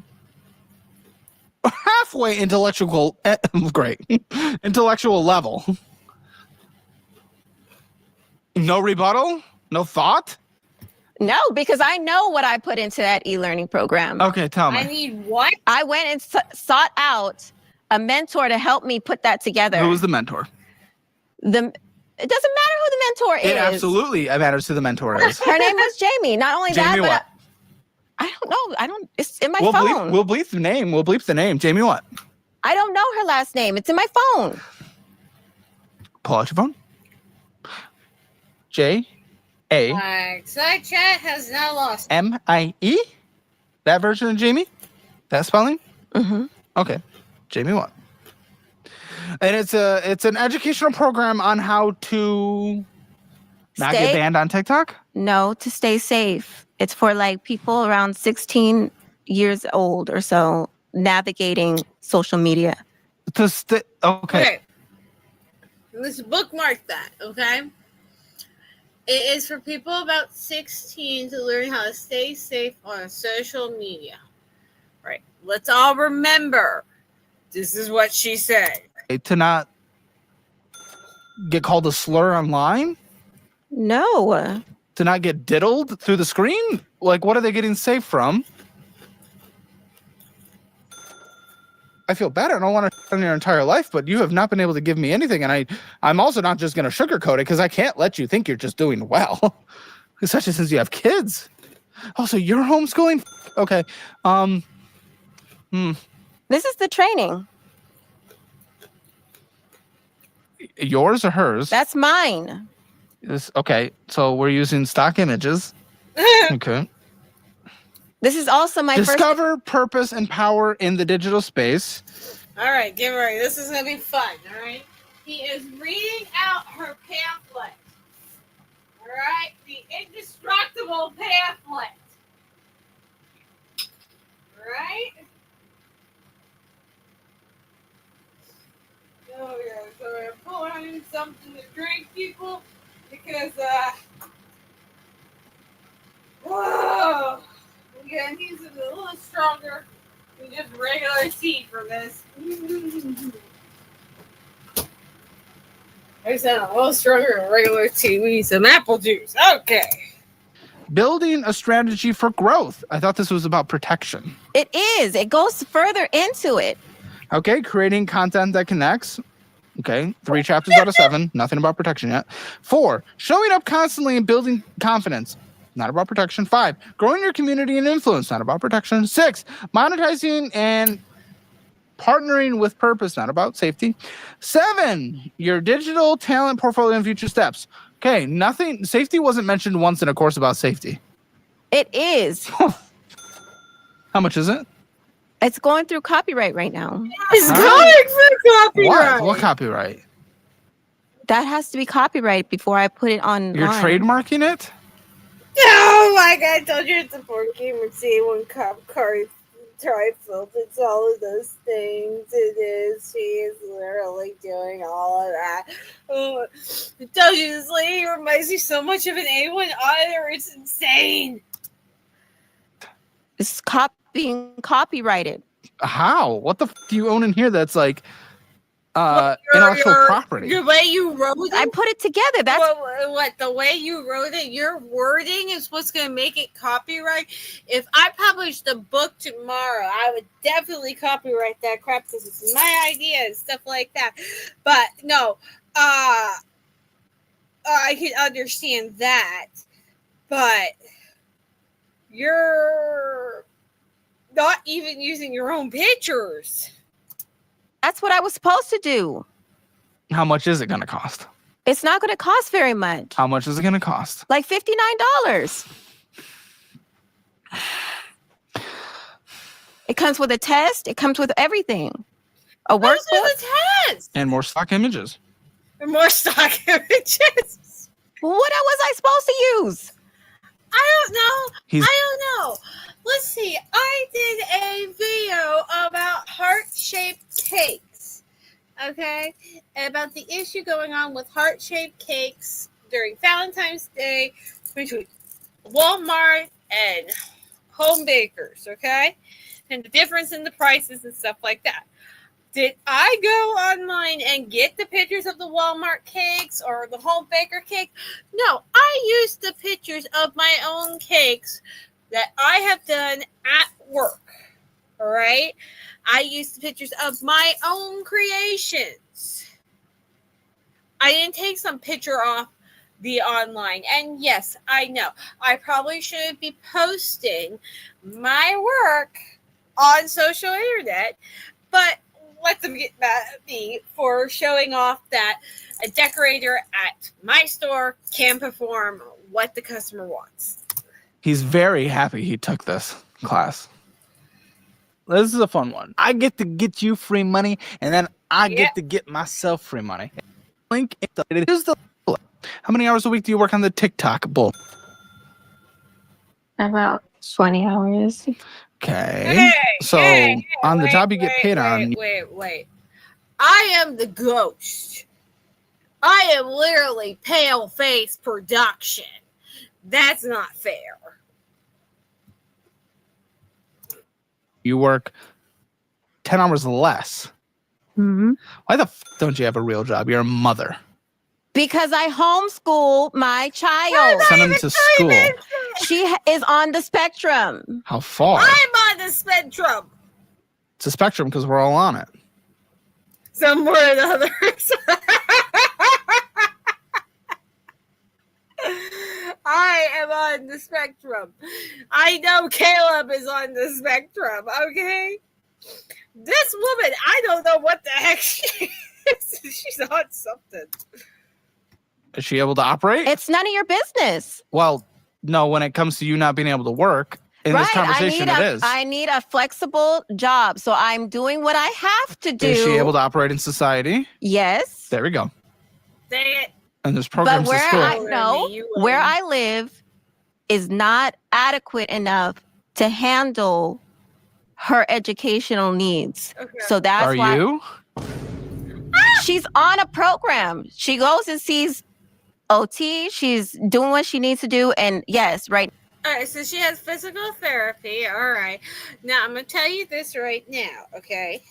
halfway intellectual level. No rebuttal? No thought? No, because I know what I put into that e-learning program. Okay, tell me. I need what? I went and sought out a mentor to help me put that together. Who was the mentor? It doesn't matter who the mentor is. It absolutely matters who the mentor is. Her name was Jamie. Not only Jamie that, what? but I don't know. It's in my phone. We'll bleep the name. We'll bleep the name. Jamie what? I don't know her last name. It's in my phone. Pull out your phone. J-A. Side chat has now lost. M-I-E? That version of Jamie? That spelling? Mm-hmm. Okay. Jamie what? And it's an educational program on how to not get banned on TikTok? No, to stay safe. It's for like people around 16 years old or so navigating social media. Okay. Let's bookmark that, okay? It is for people about 16 to learn how to stay safe on social media. Right. Let's all remember, this is what she said. To not get called a slur online? No. To not get diddled through the screen? Like, what are they getting safe from? I feel bad. I don't want to on your entire life, but you have not been able to give me anything. And I'm also not just going to sugarcoat it because I can't let you think you're just doing well. Especially since you have kids. Also, you're homeschooling? Okay. This is the training. Yours or hers? That's mine. Okay. So we're using stock images. Okay. This is also my Discover purpose and power in the digital space. All right, get ready. This is going to be fun, all right? He is reading out her pamphlet. All right? The indestructible pamphlet. All right? Oh, yeah. So we're pouring something to drink, people, because, whoa! We're going to stronger than just regular tea for this. I said a little stronger than regular tea. We need some apple juice. Okay. Building a strategy for growth. I thought this was about protection. It is. It goes further into it. Okay, creating content that connects. Okay, 3 chapters out of 7. Nothing about protection yet. 4, showing up constantly and building confidence. Not about protection. 5, growing your community and influence. Not about protection. 6, monetizing and partnering with purpose. Not about safety. 7, your digital talent portfolio and future steps. Okay, nothing. Safety wasn't mentioned once in a course about safety. It is. How much is it? It's going through copyright right now. It's going for copyright. What copyright? That has to be copyright before I put it on. You're trademarking it? Oh my god, I told you it's a board game and see one cop car trifle. It's all of those things. It is. She is literally doing all of that. Oh, I told you this lady reminds me so much of an A1 auditor. It's insane. It's being copyrighted. How? What the do you own in here that's like intellectual property? The way you wrote it, I put it together. That's what the way you wrote it. Your wording is what's going to make it copyright. If I published a book tomorrow, I would definitely copyright that crap because it's my idea and stuff like that. But no, I can understand that, but you're not even using your own pictures. That's what I was supposed to do. How much is it going to cost? It's not going to cost very much. How much is it going to cost? Like $59. It comes with a test. It comes with everything. A workbook. With a test. And more stock images. And more stock images. What was I supposed to use? I don't know. I don't know. Let's see. I did a video about heart-shaped cakes. Okay? About the issue going on with heart-shaped cakes during Valentine's Day between Walmart and home bakers. Okay? And the difference in the prices and stuff like that. Did I go online and get the pictures of the Walmart cakes or the home baker cake? No, I used the pictures of my own cakes that I have done at work. All right? I used the pictures of my own creations. I didn't take some picture off the online. And yes, I know. I probably should be posting my work on social internet, but let them get mad at me for showing off that a decorator at my store can perform what the customer wants. He's very happy he took this class. This is a fun one. I get to get you free money, and then I get to get myself free money. Link. Here's the. How many hours a week do you work on the TikTok bull? About 20 hours. Okay. On the job you get paid on. Wait. I am the ghost. I am literally pale face production. That's not fair. You work 10 hours less. Mm-hmm. Why the don't you have a real job? You're a mother. Because I homeschool my child. Send him to school. She is on the spectrum. How far? I'm on the spectrum. It's a spectrum because we're all on it. Somewhere or the others. I am on the spectrum. I know Caleb is on the spectrum, okay? This woman, I don't know what the heck she is. She's on something. Is she able to operate? It's none of your business. Well, no, when it comes to you not being able to work, in this conversation it is. I need a flexible job, so I'm doing what I have to do. Is she able to operate in society? Yes. There we go. Dang it. And there's programs But to school. where I live is not adequate enough to handle her educational needs. Okay. So that's why. Are you? She's on a program. She goes and sees OT. She's doing what she needs to do. And yes, right. All right, so she has physical therapy. All right. Now I'm gonna tell you this right now, okay?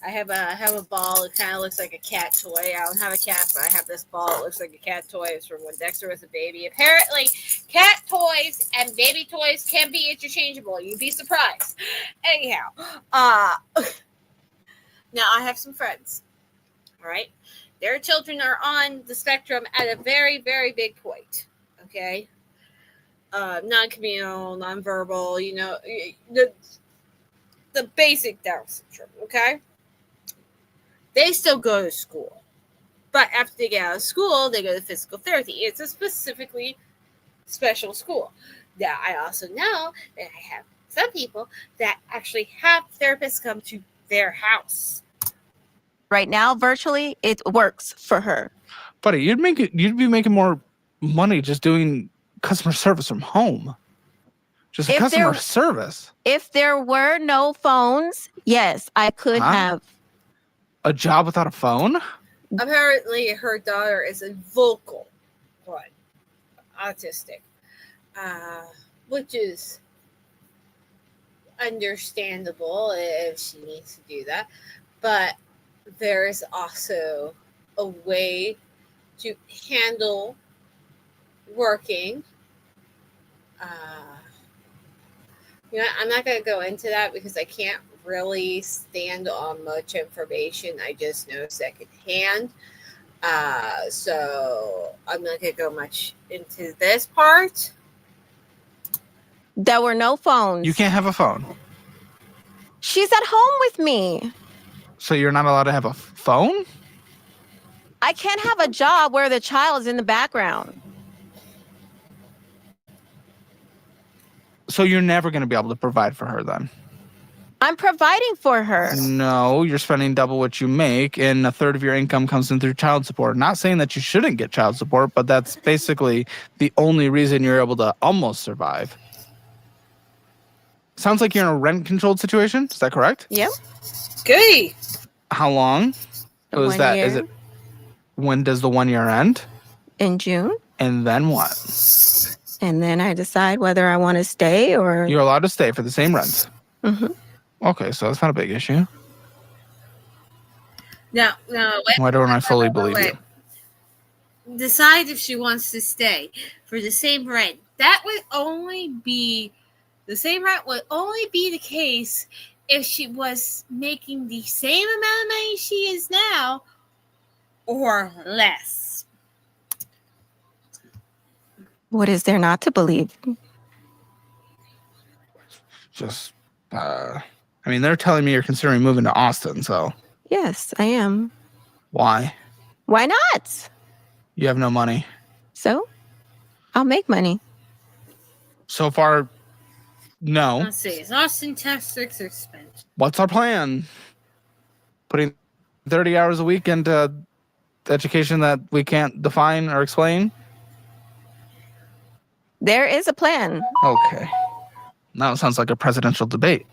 I have a ball that kind of looks like a cat toy. I don't have a cat, but I have this ball that looks like a cat toy. It's from when Dexter was a baby. Apparently, cat toys and baby toys can be interchangeable. You'd be surprised. Anyhow, now I have some friends. All right, their children are on the spectrum at a very, very big point. Okay, non-communal, non-verbal. You know, the basic Down syndrome. Okay. They still go to school. But after they get out of school, they go to physical therapy. It's a specifically special school. Now, I also know that I have some people that actually have therapists come to their house. Right now, virtually, it works for her. Buddy, you'd be making more money just doing customer service from home. Just customer service. If there were no phones, yes, I could have. A job without a phone? Apparently, her daughter is a vocal one, autistic, which is understandable if she needs to do that. But there is also a way to handle working. You know, I'm not going to go into that because I can't really stand on much information. I just know secondhand. So I'm not going to go much into this part. There were no phones. You can't have a phone. She's at home with me. So you're not allowed to have a phone? I can't have a job where the child's in the background. So you're never going to be able to provide for her then? I'm providing for her. No, you're spending double what you make, and a third of your income comes in through child support. Not saying that you shouldn't get child support, but that's basically the only reason you're able to almost survive. Sounds like you're in a rent-controlled situation. Is that correct? Yep. Good. How long? One year. Is it? When does the 1 year end? In June. And then what? And then I decide whether I want to stay or... You're allowed to stay for the same rent. Mm-hmm. Okay, so that's not a big issue. No, wait. Why don't I fully believe you? Decide if she wants to stay for the same rent. That would only be... The same rent would only be the case if she was making the same amount of money she is now or less. What is there not to believe? Just, I mean, they're telling me you're considering moving to Austin, so. Yes, I am. Why? Why not? You have no money. So, I'll make money. So far, no. Let's see. Is Austin, Texas expensive? What's our plan? Putting 30 hours a week into education that we can't define or explain? There is a plan. Okay. Now it sounds like a presidential debate.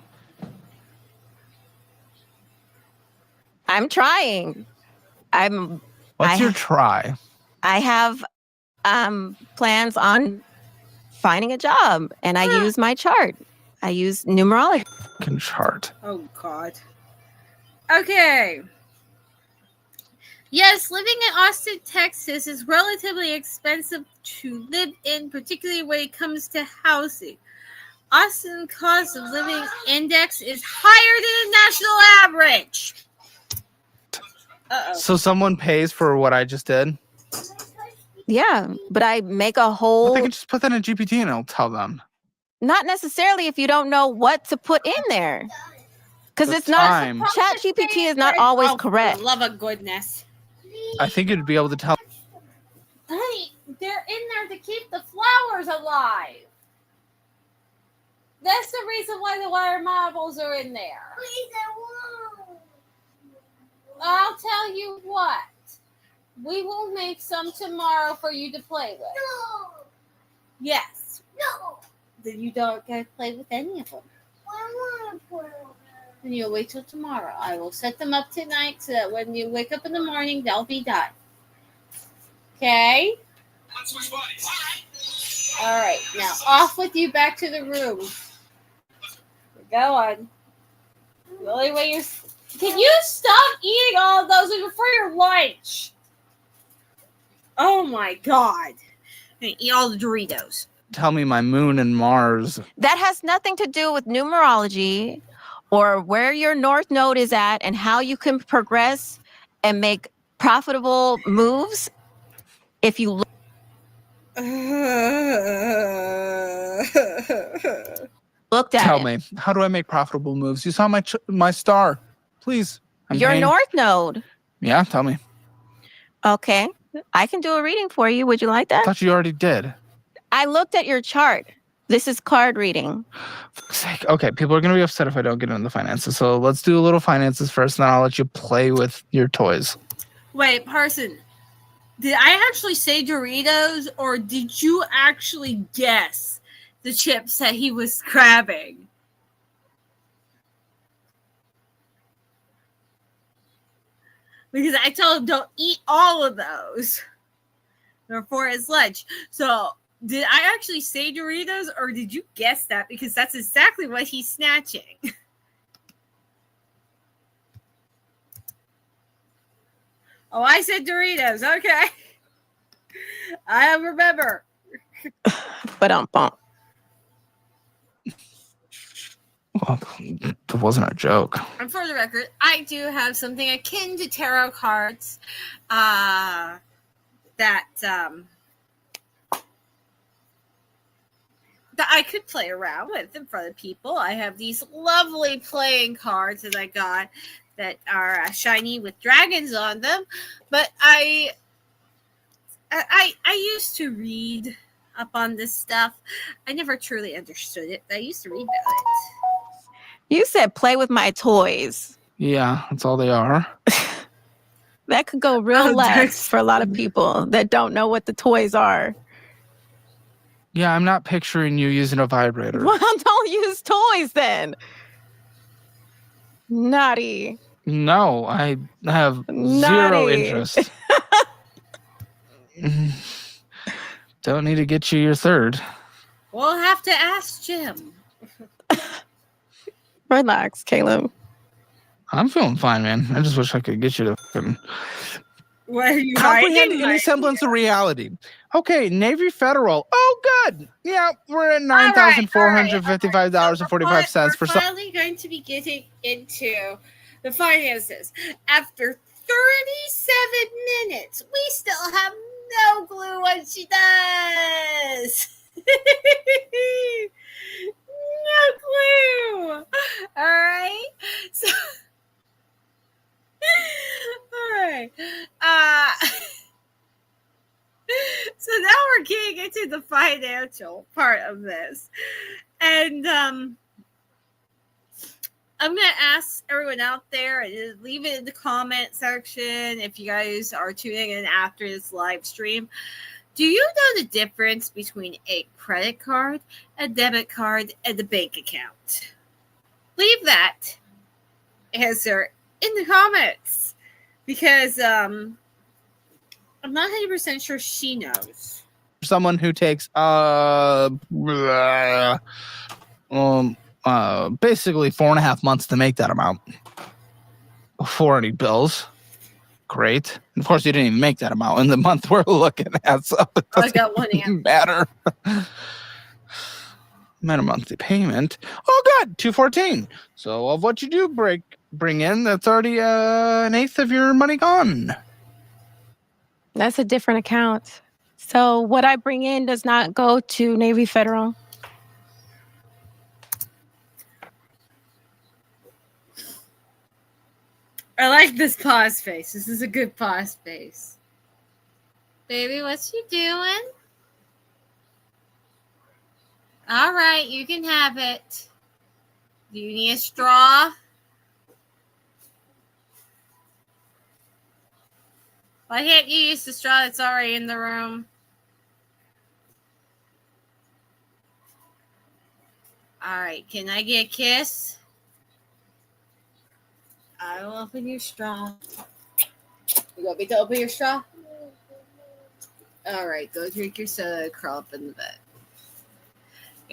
I'm trying. What's your try? I have plans on finding a job, and I use my chart. I use numerology. Can chart. Oh, God. Okay. Yes, living in Austin, Texas is relatively expensive to live in, particularly when it comes to housing. Austin cost of living index is higher than the national average. Uh-oh. So someone pays for what I just did? Yeah, but I make a whole... Well, they can just put that in GPT and it'll tell them. Not necessarily if you don't know what to put in there. Because it's not... ChatGPT is not always correct. For the love of goodness. I think you'd be able to tell. Honey, they're in there to keep the flowers alive. That's the reason why the water marbles are in there. Please, I won't. I'll tell you what. We will make some tomorrow for you to play with. No. Yes. No. Then you don't get to play with any of them. I want to play with them. Then you'll wait till tomorrow. I will set them up tonight so that when you wake up in the morning, they'll be done. Okay? All right, now off with you back to the room. We're going. The only way you can you stop eating all of those for your lunch? Oh my god! And eat all the Doritos. Tell me my moon and Mars. That has nothing to do with numerology or where your north node is at and how you can progress and make profitable moves if you looked at Tell it. me, how do I make profitable moves? You saw my star. Please. Your north node. Yeah, tell me. Okay. I can do a reading for you. Would you like I that? thought you already did. I looked at your chart. This is card reading. For fuck's sake. Okay, people are going to be upset if I don't get into the finances. So let's do a little finances first, and then I'll let you play with your toys. Wait, Parson. Did I actually say Doritos, or did you actually guess the chips that he was grabbing? Because I told him don't eat all of those for his lunch. So did I actually say Doritos, or did you guess that? Because that's exactly what he's snatching. Oh, I said Doritos. Okay. I remember. But bump. Well, that wasn't a joke. And for the record, I do have something akin to tarot cards that I could play around with in front of people. I have these lovely playing cards that I got that are shiny with dragons on them. But I used to read up on this stuff. I never truly understood it, but I used to read about it. You said play with my toys. Yeah, that's all they are. That could go real left for a lot of people that don't know what the toys are. Yeah, I'm not picturing you using a vibrator. Well, don't use toys then. Naughty. No, I have zero Naughty. interest. Don't need to get you your third. We'll have to ask Jim. Relax, Caleb. I'm feeling fine, man. I just wish I could get you to fucking What are you comprehend hiding? any semblance of reality. Okay, Navy Federal. Oh, good. Yeah, we're at $9,455.45 for some. We're finally going to be getting into the finances. After 37 minutes, we still have no clue what she does. No clue. All right. So, all right. So now we're getting into the financial part of this. And I'm going to ask everyone out there, and leave it in the comment section if you guys are tuning in after this live stream. Do you know the difference between a credit card, a debit card, and a bank account? Leave that answer in the comments, because I'm not 100% sure she knows. Someone who takes basically 4.5 months to make that amount before any bills. Great. And of course, you didn't even make that amount in the month we're looking at, so it I got one answer. matter. Met a monthly payment. Oh, good, $214. So of what you do bring in, that's already an eighth of your money gone. That's a different account. So what I bring in does not go to Navy Federal. I like this pause face. This is a good pause face. Baby, what you doing? All right, you can have it. Do you need a straw? Why can't you use the straw that's already in the room? All right, can I get a kiss? I will open your straw. You want me to open your straw? All right, go drink your soda, curl up in the bed.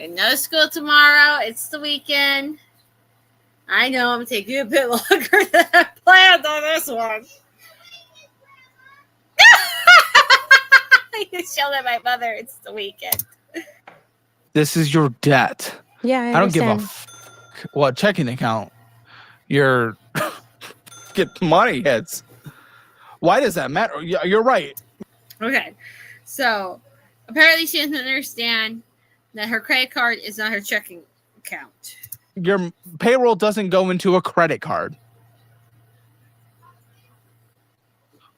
No school tomorrow. It's the weekend. I know I'm taking a bit longer than I planned on this one. I just yelled at my mother. It's the weekend. This is your debt. Yeah, I don't give a what checking account your get money hits. Why does that matter? You're right. Okay, so apparently she doesn't understand that her credit card is not her checking account. Your payroll doesn't go into a credit card.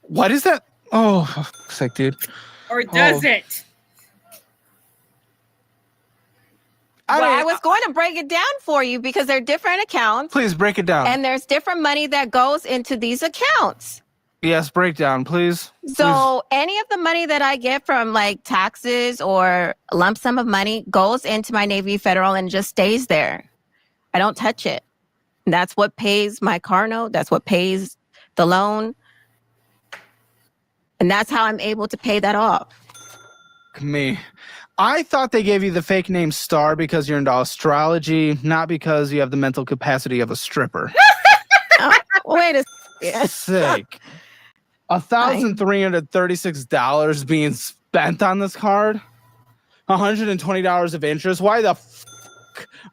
What is that? Oh, for fuck's sake, dude. Or does it? I was going to break it down for you because they're different accounts. Please break it down. And there's different money that goes into these accounts. Yes, break down, please. So any of the money that I get from like taxes or a lump sum of money goes into my Navy Federal and just stays there. I don't touch it. And that's what pays my car note. That's what pays the loan. And that's how I'm able to pay that off. Me. I thought they gave you the fake name Star because you're into astrology, not because you have the mental capacity of a stripper. Wait a second. Sick. $1,336 being spent on this card. $120 of interest. Why the f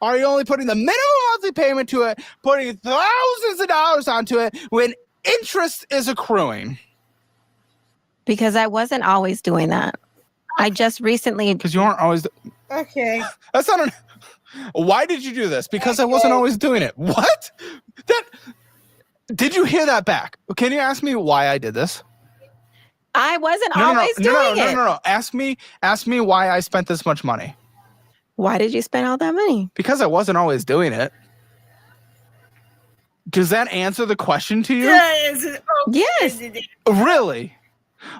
are you only putting the minimum monthly payment to it, putting thousands of dollars onto it when interest is accruing? Because I wasn't always doing that. I just recently. Because you aren't always. Okay. That's not an. Why did you do this? Because I wasn't always doing it. What? That. Did you hear that back? Can you ask me why I did this? I wasn't always doing it. No. Ask me why I spent this much money. Why did you spend all that money? Because I wasn't always doing it. Does that answer the question to you? Yes. Really?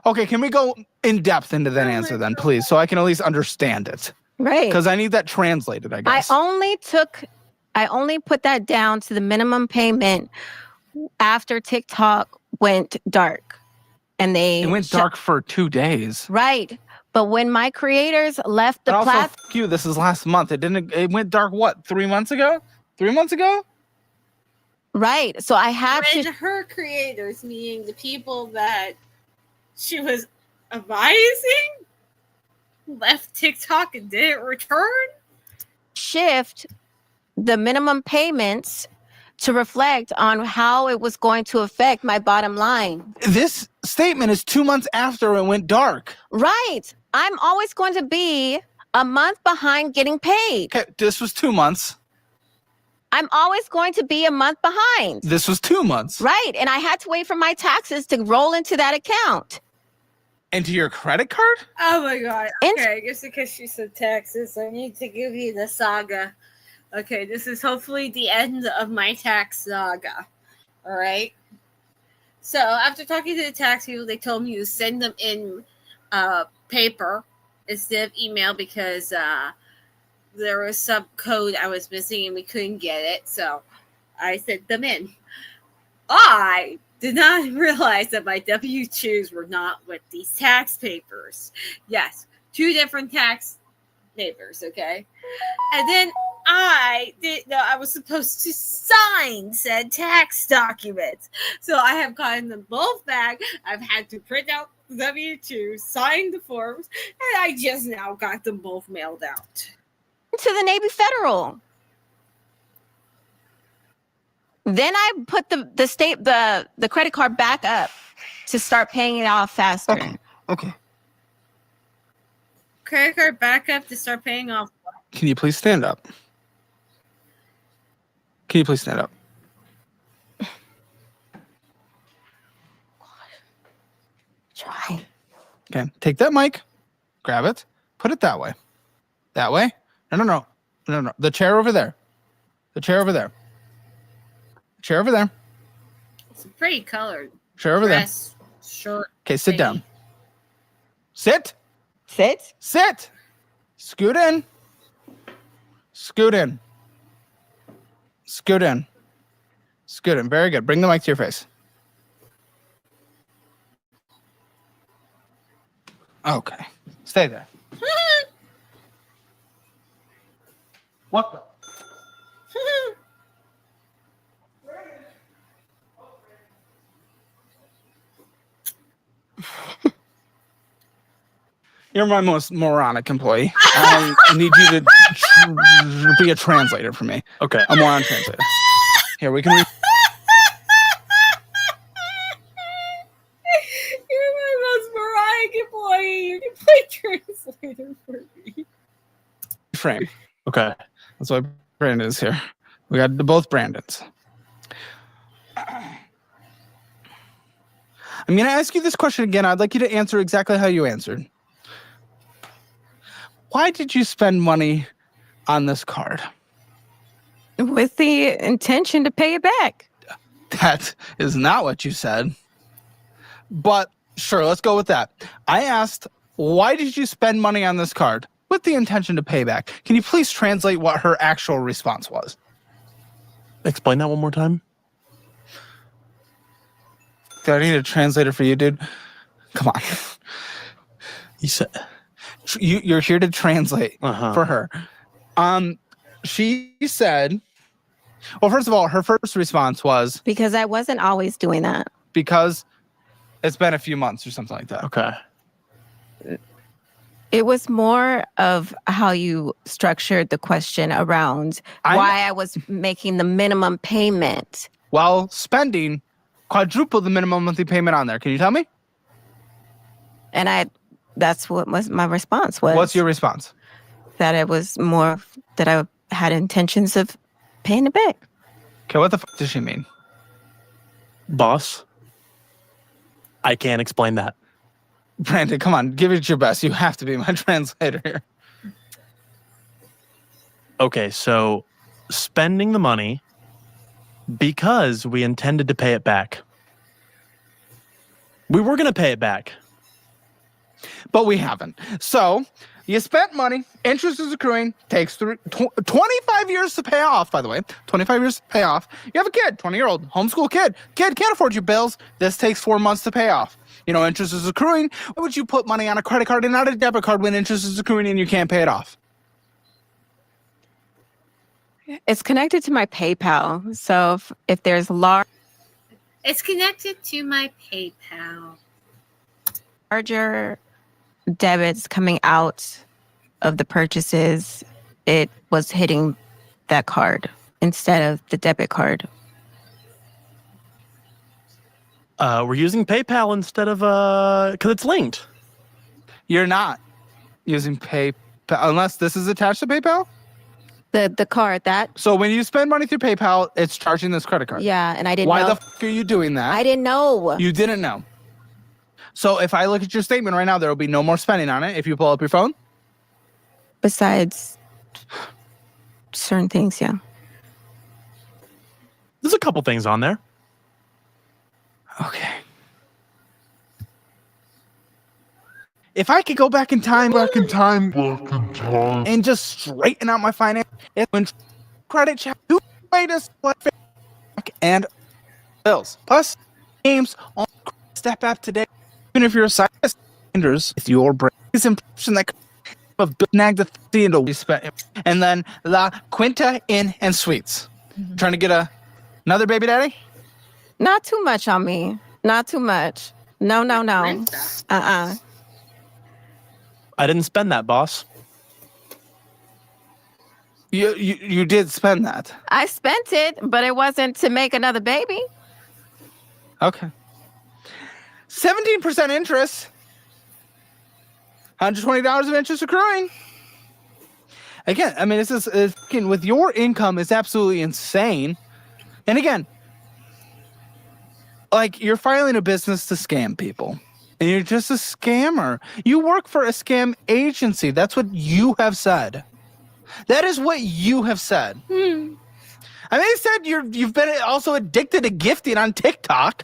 Okay, can we go in depth into that answer then, please, so I can at least understand it? Right. Because I need that translated, I guess. I only put that down to the minimum payment after TikTok went dark. And it went dark for 2 days. Right. But when my creators left the platform. Fuck you, this is last month. It went dark what, 3 months ago? 3 months ago? Right. So I have when her creators, meaning the people that she was advising, left TikTok and didn't return, shift the minimum payments to reflect on how it was going to affect my bottom line. This statement is 2 months after it went dark. Right. I'm always going to be a month behind getting paid. Okay, this was 2 months. I'm always going to be a month behind. This was 2 months. Right. And I had to wait for my taxes to roll into that account. Into your credit card? Oh my God. Okay, just because she said taxes, I need to give you the saga. Okay, this is hopefully the end of my tax saga. All right. So after talking to the tax people, they told me to send them in paper instead of email because there was some code I was missing and we couldn't get it. So I sent them in. I did not realize that my W-2s were not with these tax papers. Yes, 2 different tax papers, okay? And then I didn't know I was supposed to sign said tax documents. So I have gotten them both back. I've had to print out the W-2, sign the forms, and I just now got them both mailed out. To the Navy Federal. Then I put the credit card back up to start paying it off faster. Okay. Credit card back up to start paying off. Can you please stand up? Can you please stand up? Try. Okay. Take that mic, grab it, put it that way. That way? No. The chair over there. The chair over there. Chair over there. It's a pretty colored Chair over dress, short. there. Okay, sit thingy. down. Sit. Sit. Sit. Scoot in. Scoot in. Scoot in. Scoot in. Very good. Bring the mic to your face. Okay. Stay there. What? You're my most moronic employee. I need you to be a translator for me. Okay. A moron translator. Here, we can read. You're my most moronic employee. You can play translator for me. Frame. Okay. That's why Brandon is here. We got both Brandons. I'm going to ask you this question again. I'd like you to answer exactly how you answered. Why did you spend money on this card? With the intention to pay it back. That is not what you said. But sure, let's go with that. I asked, why did you spend money on this card with the intention to pay back? Can you please translate what her actual response was? Explain that one more time. Do I need a translator for you, dude? Come on. You said You're here to translate Uh-huh. for her. She said, well, first of all, her first response was Because I wasn't always doing that. because it's been a few months or something like that. okay. It was more of how you structured the question around why I was making the minimum payment. While spending quadruple the minimum monthly payment on there. Can you tell me? And that's what was my response was. What's your response? That it was more that I had intentions of paying it back. Okay, what the fuck does she mean? Boss, I can't explain that. Brandon, come on, give it your best. You have to be my translator here. Okay, so spending the money because we intended to pay it back. We were going to pay it back. But we haven't. So you spent money, interest is accruing, takes 25 years to pay off, by the way. 25 years to pay off. You have a kid, 20-year-old, homeschool kid. Kid can't afford your bills. This takes 4 months to pay off. You know, interest is accruing. Why would you put money on a credit card and not a debit card when interest is accruing and you can't pay it off? It's connected to my PayPal. So if there's It's connected to my PayPal. larger debits coming out of the purchases, it was hitting that card instead of the debit card. We're using PayPal instead of because it's linked. You're not using PayPal unless this is attached to PayPal. The card that So when you spend money through PayPal, it's charging this credit card. yeah, and I didn't Why know. the fuck are you doing that? I didn't know. You didn't know. So if I look at your statement right now, there will be no more spending on it if you pull up your phone. Besides certain things, yeah. There's a couple things on there. Okay. If I could go back in time and just straighten out my finance, when credit check, do latest and bills, plus games on Step App today. Even if you're a scientist, if your brain is impression that of snag the theater spent, and then La Quinta Inn and Suites. Trying to get another baby daddy? Not too much on me. Not too much. No. Uh-uh. I didn't spend that, boss. You did spend that. I spent it, but it wasn't to make another baby. Okay. 17% interest. $120 of interest accruing. Again, I mean, this is with your income is absolutely insane. And again, like you're filing a business to scam people. And you're just a scammer. You work for a scam agency. That's what you have said. That is what you have said. I mean, they said you've been also addicted to gifting on TikTok.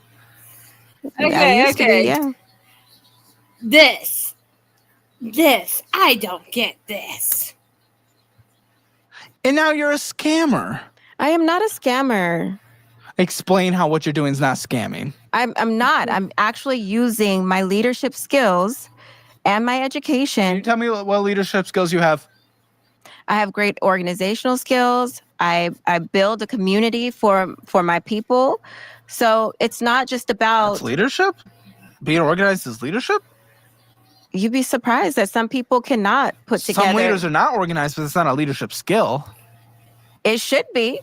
Okay, okay. Yeah. This. I don't get this. And now you're a scammer. I am not a scammer. Explain how what you're doing is not scamming. I'm not. I'm actually using my leadership skills and my Can you education. tell me what leadership skills you have? I have great organizational skills. I build a community for my people. So it's not just about That's leadership? Being organized is leadership? you'd be surprised that some people cannot put together. Some leaders are not organized, but it's not a leadership skill. It should be.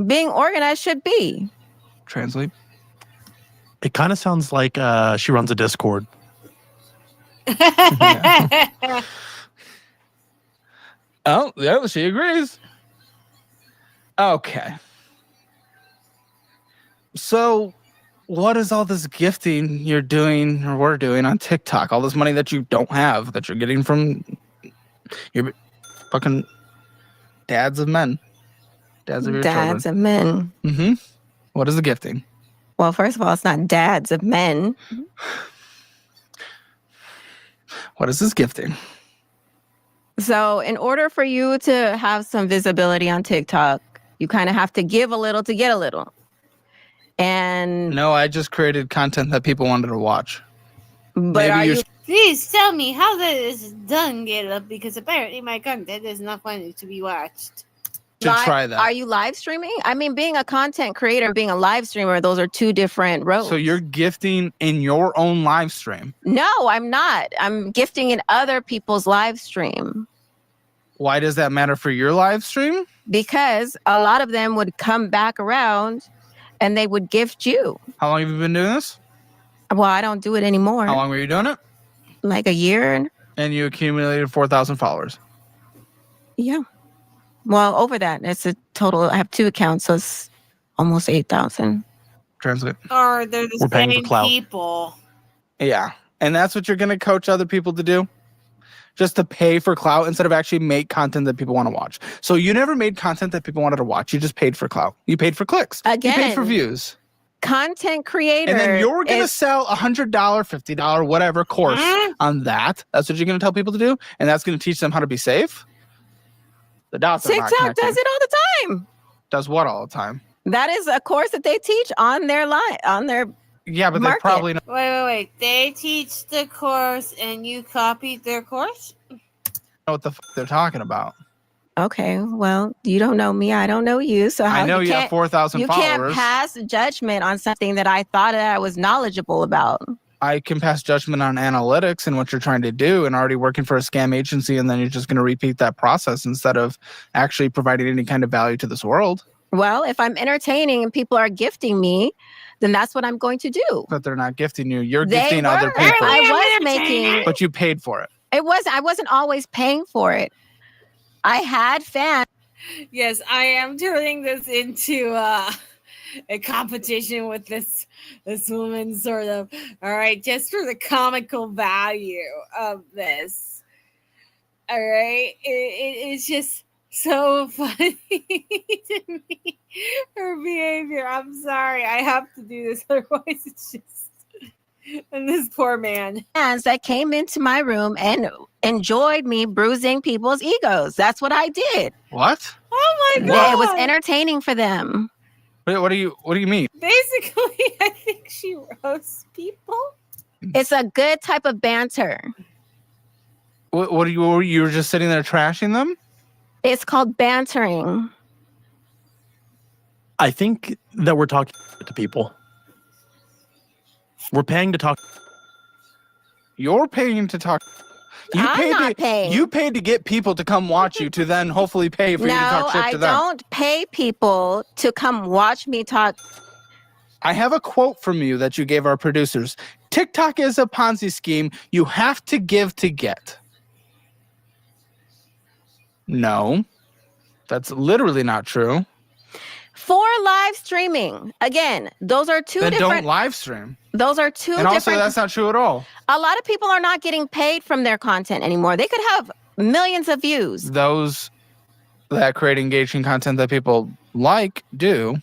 Being organized should be. Translate. It kind of sounds like she runs a Discord. Oh, yeah, she agrees. Okay. So, what is all this gifting you're doing or we're doing on TikTok? All this money that you don't have, that you're getting from your fucking dads of men. Dads of your Dads children. of men. Mm-hmm. What is the gifting? Well, first of all, it's not dads of men. What is this gifting? So in order for you to have some visibility on TikTok, you kind of have to give a little to get a little. And No, I just created content that people wanted to watch. but maybe are you're- you Please tell me how that is done, Caleb, because apparently my content is not funny to be watched. Should try that. Are you live streaming? I mean, being a content creator and being a live streamer, those are two different roles. So you're gifting in your own live stream. No, I'm not. I'm gifting in other people's live stream Why does that matter for your live stream? because a lot of them would come back around and they would gift you. How long have you been doing this? Well, I don't do it anymore. How long were you doing it? Like a year. And you accumulated 4,000 followers. Yeah. Well, over that, it's a total. I have 2 accounts, so it's almost 8,000. Translate. Or they're the We're paying for same clout. people. Yeah. And that's what you're going to coach other people to do? Just to pay for clout instead of actually make content that people want to watch. So you never made content that people wanted to watch. You just paid for clout. You paid for clicks. You paid for Again, views. Content creator. And then you're going to is- sell $100, $50, whatever course on that. That's what you're going to tell people to do. And that's going to teach them how to be safe. The dots are not TikTok connecting. does it all the time. Does what all the time? That is a course that they teach on their on their. Yeah, but Market. they probably know. Wait. They teach the course and you copied their course? What the they're talking about. Okay, well, you don't know me. I don't know you. So how I know you have can't, 4,000 you followers. can't pass judgment on something that I thought that I was knowledgeable about. I can pass judgment on analytics and what you're trying to do and already working for a scam agency, and then you're just going to repeat that process instead of actually providing any kind of value to this world. Well, if I'm entertaining and people are gifting me, then that's what I'm going to do. But they're not gifting you. You're They gifting were. other people. I was I'm making. But you paid for it. I wasn't always paying for it. I had fans. Yes, I am turning this into a competition with this woman, sort of. All right, just for the comical value of this. All right, it's just so funny to me. Her behavior. I'm sorry, I have to do this, otherwise it's just. And this poor man. Fans that came into my room and enjoyed me bruising people's egos. That's what I did. What? Oh my Wow. god! It was entertaining for them. What do you mean? Basically, I think she roasts people. It's a good type of banter. What are you were just sitting there trashing them? It's called bantering. I think that we're talking to people. We're paying to talk. You're paying to talk. I'm not paying. You paid to get people to come watch you to then hopefully pay for you to No, talk shit I to them. don't pay people to come watch me talk. I have a quote from you that you gave our producers. TikTok is a Ponzi scheme. You have to give to get. No, that's literally not true. For live streaming. Again, those are two Then different. don't live stream. Those are two And also, different. that's not true at all. A lot of people are not getting paid from their content anymore. They could have millions of views. Those that create engaging content that people like do.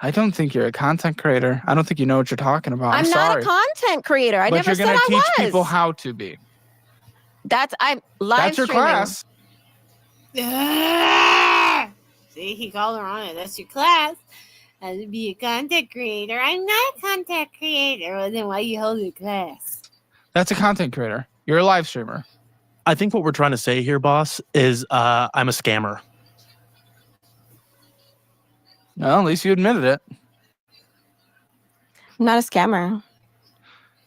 I don't think you're a content creator. I don't think you know what you're talking about. I'm not sorry. a content creator. I But never you're said gonna I teach was. people how to be. I'm live That's your streaming. class. Ah! See, he called her on it. That's your class. How to be a content creator. I'm not a content creator. Well, then why you hold your class? That's a content creator. You're a live streamer. I think what we're trying to say here, boss, is I'm a scammer. Well, at least you admitted it. I'm not a scammer.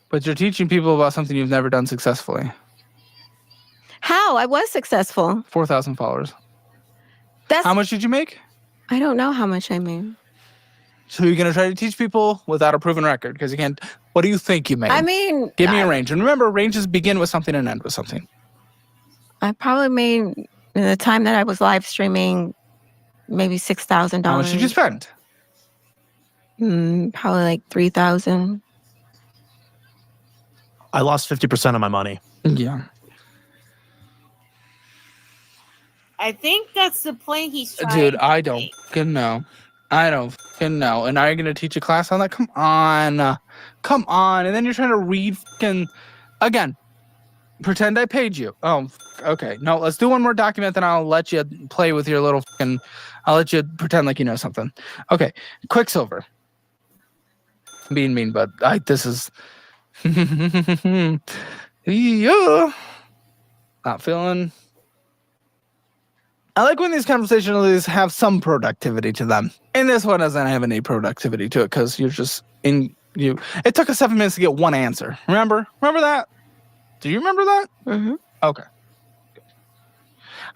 But you're teaching people about something you've never done successfully. How? I was successful. 4,000 followers. That's. How much did you make? I don't know how much I made. So you're going to try to teach people without a proven record because you can't. What do you think you made? I mean, Give me a range. And remember, ranges begin with something and end with something. I probably made, in the time that I was live streaming, maybe $6,000. How much did you spend? Probably like 3,000. I lost 50% of my money. Yeah. I think that's the point he's trying. Dude, to I don't make. fucking know. I don't fucking know. And now you're going to teach a class on that? Come on. Come on. And then you're trying to read fucking... Again, pretend I paid you. Oh, okay. No, let's do one more document, then I'll let you play with your little fucking... I'll let you pretend like you know something. Okay. Quicksilver. Being mean, but this is... yeah. Not feeling... I like when these conversations have some productivity to them. And this one doesn't have any productivity to it because you're just in you. It took us 7 minutes to get one answer. Remember? Remember that? Do you remember that? Mm-hmm. Okay.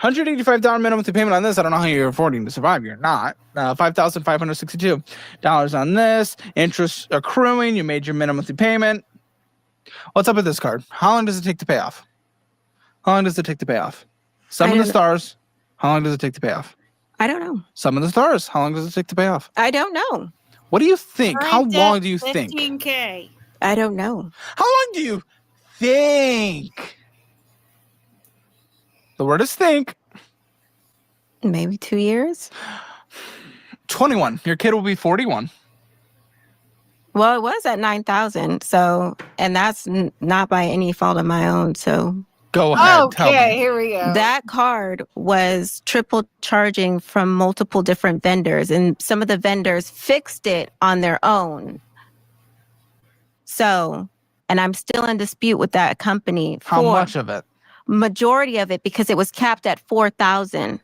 $185 minimum monthly payment on this. I don't know how you're affording to survive. You're not. $5,562 on this. Interest accruing. You made your minimum monthly payment. What's up with this card? How long does it take to pay off? How long does it take to pay off? Some of the stars. How long does it take to pay off? I don't know. Some of the stars. How long does it take to pay off? I don't know. What do you think? Current How debt, long do you think? 15K. I don't know. How long do you think? The word is think. Maybe 2 years. 21. Your kid will be 41. Well, it was at 9,000. So, and that's not by any fault of my own. So Go ahead. Tell Okay, me. here we go. that card was triple charging from multiple different vendors, and some of the vendors fixed it on their own. So, and I'm still in dispute with that company for How much of it? majority of it because it was capped at 4,000.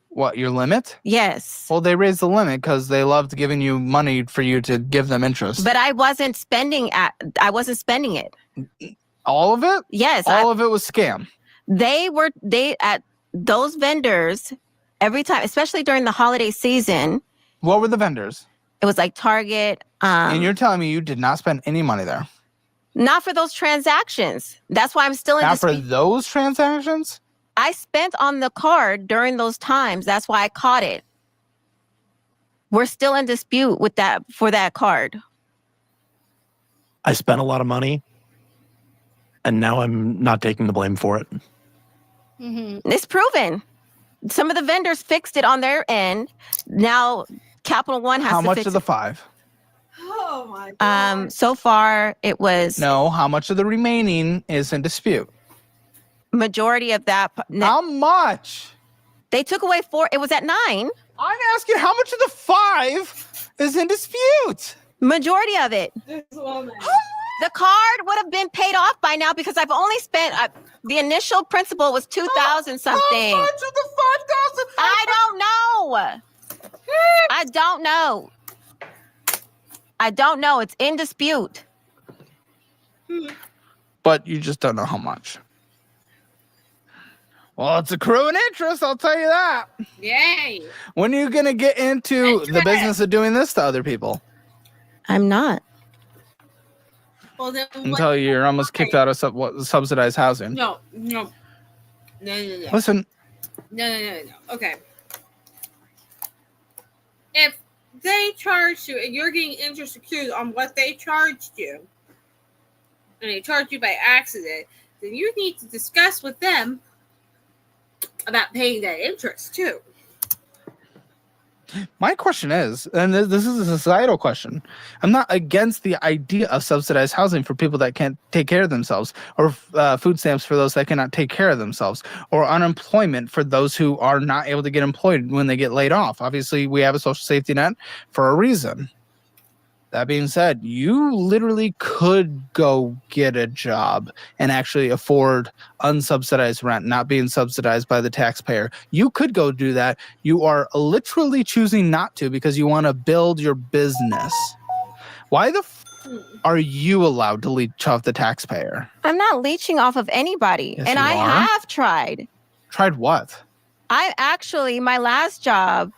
What, your limit? Yes. Well, they raised the limit because they loved giving you money for you to give them interest. But I wasn't spending it. All of it? Yes. All of it was scam. They at those vendors every time, especially during the holiday season. What were the vendors? It was like Target. And you're telling me you did not spend any money there? Not for those transactions. That's why I'm still in Not for dispute. those transactions? I spent on the card during those times. That's why I caught it. We're still in dispute with that for that card. I spent a lot of money, and now I'm not taking the blame for it. Mm-hmm. It's proven. Some of the vendors fixed it on their end. Now Capital One has How to much fix of the 5? Oh my god. So far it was No, how much of the remaining is in dispute? majority of that. How much? They took away 4. It was at 9. I'm asking how much of the 5 is in dispute? Majority of it. This woman. The card would have been paid off by now because I've only spent the initial principal was 2,000 something. How much of the 5,000? I don't know. I don't know. I don't know. It's in dispute. But you just don't know how much. Well, it's accruing interest, I'll tell you that. Yay. When are you going to get into the business of doing this to other people? I'm not. Well, then Until you're almost kicked out of subsidized housing. No. Listen, No. Okay. If they charged you and you're getting interest accrued on what they charged you, and they charged you by accident, then you need to discuss with them about paying that interest too. my question is, and this is a societal question, I'm not against the idea of subsidized housing for people that can't take care of themselves, or food stamps for those that cannot take care of themselves, or unemployment for those who are not able to get employed when they get laid off. Obviously, we have a social safety net for a reason. that being said, you literally could go get a job and actually afford unsubsidized rent, not being subsidized by the taxpayer. You could go do that. You are literally choosing not to because you want to build your business. Why the are you allowed to leech off the taxpayer? I'm not leeching off of anybody. Yes, and you I are. have tried. Tried what? I actually, my last job,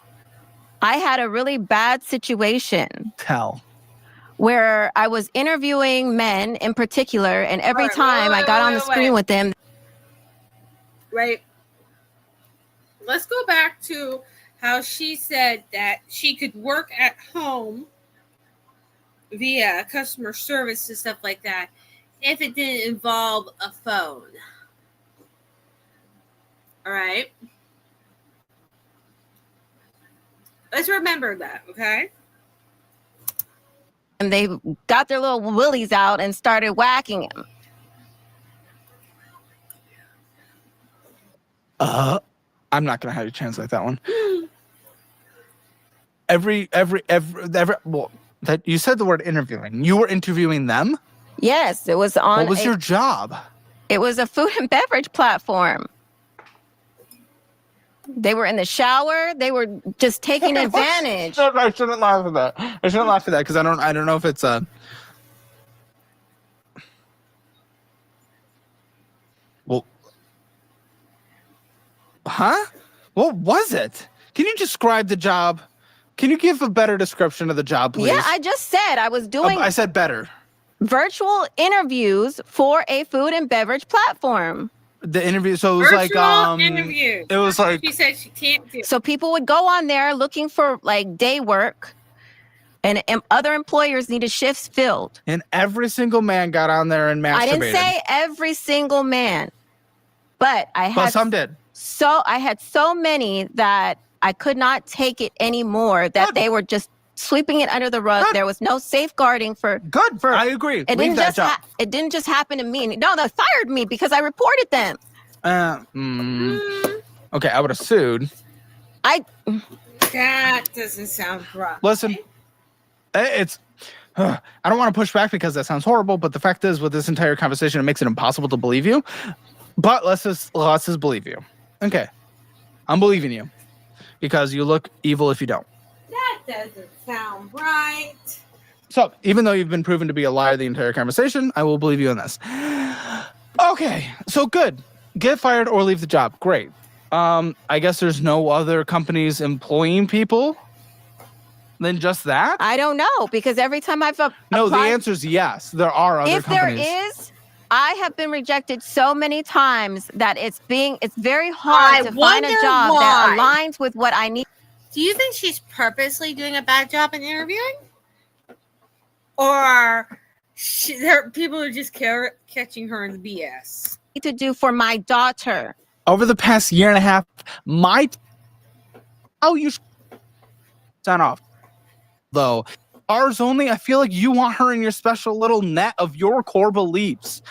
I had a really bad situation Tell. where I was interviewing men in particular, and every All right, time I got on the screen with them. Right. Let's go back to how she said that she could work at home via customer service and stuff like that if it didn't involve a phone. All right. Let's remember that, okay? And they got their little willies out and started whacking him. I'm not gonna have you translate that one. Well, that you said the word interviewing. You were interviewing them? Yes, it was on. What was your job? It was a food and beverage platform. They were in the shower. They were just taking advantage. I shouldn't laugh at that. I shouldn't laugh at that because I don't know if it's a. Well, huh? What was it? Can you describe the job? Can you give a better description of the job, please? Yeah, I just said I was doing I said better. virtual interviews for a food and beverage platform. The interview, so it was Virtual interview. It was like She said she can't do. So people would go on there looking for like day work, and other employers needed shifts filled. and every single man got on there and masturbated. I didn't say every single man, but But some did. So I had so many that I could not take it anymore, that Good. they were just sweeping it under the rug. Good. There was no safeguarding for. Good. I agree. It Leave didn't that just job. it didn't just happen to me. No, they fired me because I reported them. Okay, I would have sued. That doesn't sound right. Listen, it's. I don't want to push back because that sounds horrible, but the fact is, with this entire conversation, it makes it impossible to believe you. But let's just believe you. Okay, I'm believing you because you look evil if you don't. That doesn't sound right. So, even though you've been proven to be a liar the entire conversation, I will believe you on this. Okay, so good. Get fired or leave the job. Great. I guess there's no other companies employing people than just that? I don't know, because every time I've No, the answer is yes. There are other if companies. there is, I have been rejected so many times that it's very hard to find a wonder job why. that aligns with what I need. Do you think she's purposely doing a bad job in interviewing? Or people are just catching her in the BS? To do for my daughter. Over the past year and a half, you sign off. Though ours only, I feel like you want her in your special little net of your core beliefs.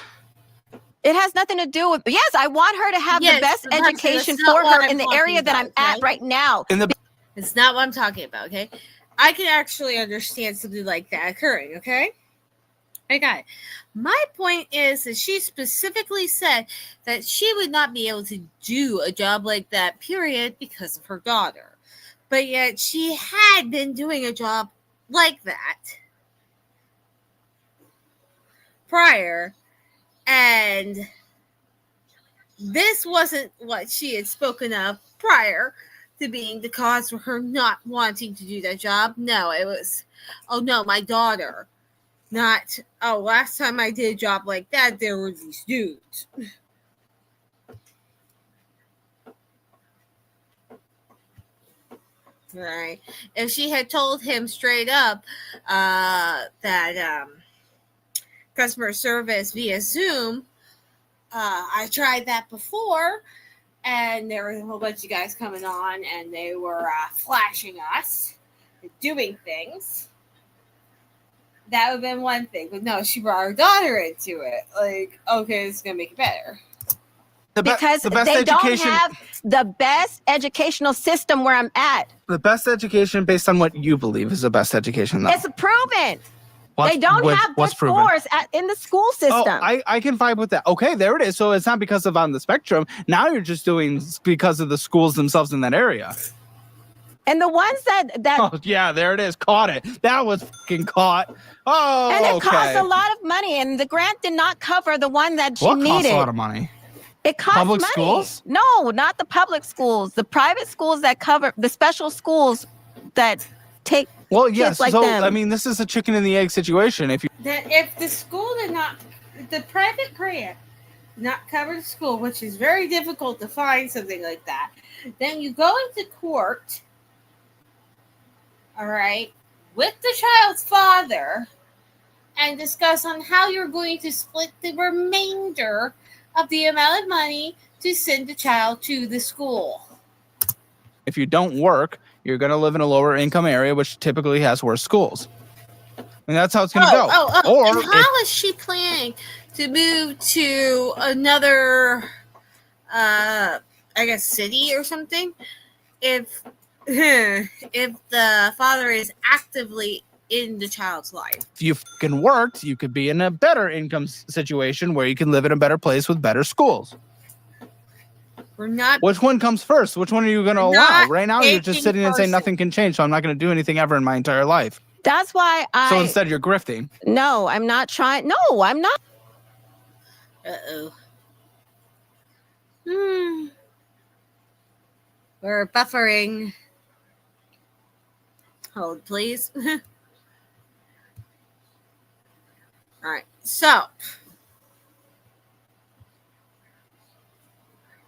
It has nothing to do with. Yes, I want her to have the best but Hunter, education that's not for what her I'm in the talking area that I'm about, at okay? right now. It's not what I'm talking about, okay? I can actually understand something like that occurring, okay? I got it. My point is that she specifically said that she would not be able to do a job like that, period, because of her daughter. But yet she had been doing a job like that prior, and this wasn't what she had spoken of prior to being the cause for her not wanting to do that job. No, it was, oh no, my daughter. Not, oh, last time I did a job like that, there were these dudes. Right. If she had told him straight up that customer service via Zoom, I tried that before, and there was a whole bunch of guys coming on, and they were flashing us, doing things. That would have been one thing. But no, she brought her daughter into it. Like, okay, this is going to make it better. Because they don't have the best educational system where I'm at. The best education based on what you believe is the best education, though. It's proven. They don't have good scores in the school system. Oh, I can vibe with that. Okay, there it is. So it's not because of on the spectrum. Now you're just doing because of the schools themselves in that area. And the ones that Oh, yeah, there it is. Caught it. That was fucking caught. Oh, and it costs okay. a lot of money, and the grant did not cover the one that she What needed. costs a lot of money? It costs Public money. schools? No, not the public schools. The private schools that cover the special schools that take yes. like so them. I mean, this is a chicken and the egg situation. If the school did not, the private grant did not cover the school, which is very difficult to find something like that, then you go into court, all right, with the child's father and discuss on how you're going to split the remainder of the amount of money to send the child to the school. If you don't work, you're going to live in a lower income area, which typically has worse schools. And that's how it's going to go. Or and how is she planning to move to another, I guess, city or something? If the father is actively in the child's life. If you fucking worked, you could be in a better income situation where you can live in a better place with better schools. We're not. Which one comes first? Which one are you going to allow? Right now, you're just sitting and saying nothing can change, so I'm not going to do anything ever in my entire life. That's why So instead, you're grifting. No, I'm not trying. No, I'm not. We're buffering. Hold, please. All right, so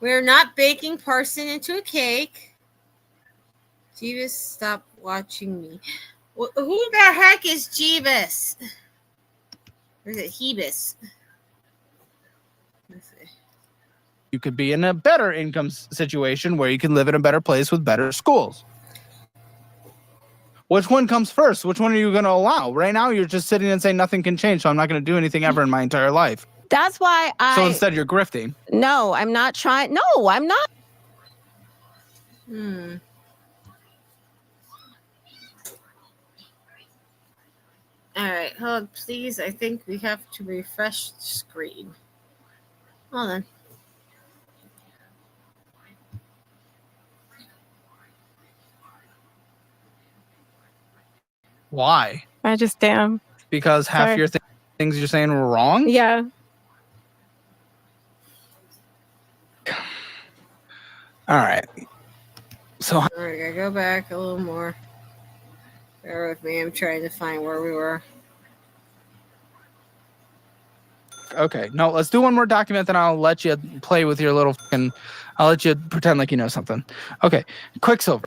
we're not baking Parson into a cake. Jeebus, stop watching me. Who the heck is Jeebus? Or is it Hebus? Let's see. You could be in a better income situation where you can live in a better place with better schools. Which one comes first? Which one are you going to allow? Right now, you're just sitting and saying nothing can change, so I'm not going to do anything ever in my entire life. That's why So instead, you're grifting. No, I'm not trying. No, I'm not. All right, hold on, please. I think we have to refresh the screen. Hold on. Why? I just damn. Because half your things you're saying were wrong? Yeah. All right. So All right, I gotta go back a little more. Bear with me. I'm trying to find where we were. okay, no, let's do one more document, then I'll let you play with your little fucking. I'll let you pretend like you know something. Okay, Quicksilver.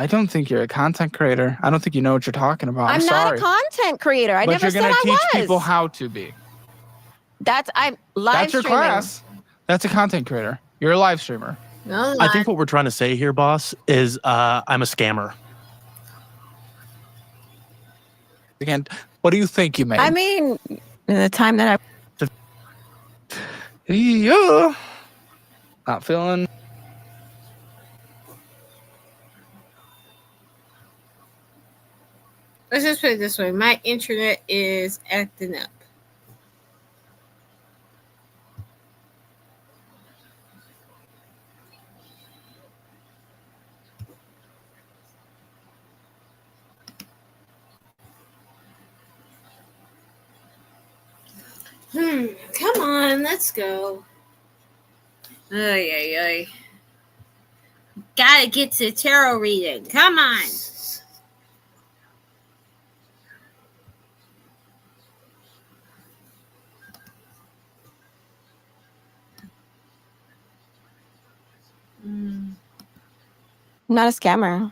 I don't think you're a content creator. I don't think you know what you're talking about. I'm not sorry. a content creator. I but never you're said gonna I teach was. people how to be. I'm live That's your streaming. class. That's a content creator. You're a live streamer. No, I think what we're trying to say here, boss, is I'm a scammer. Again, what do you think you made? I mean, in the time that Yeah. Not feeling. let's just put it this way. My internet is acting up. Come on, let's go. Ay, ay, ay. Gotta get to tarot reading. Come on. I'm not a scammer.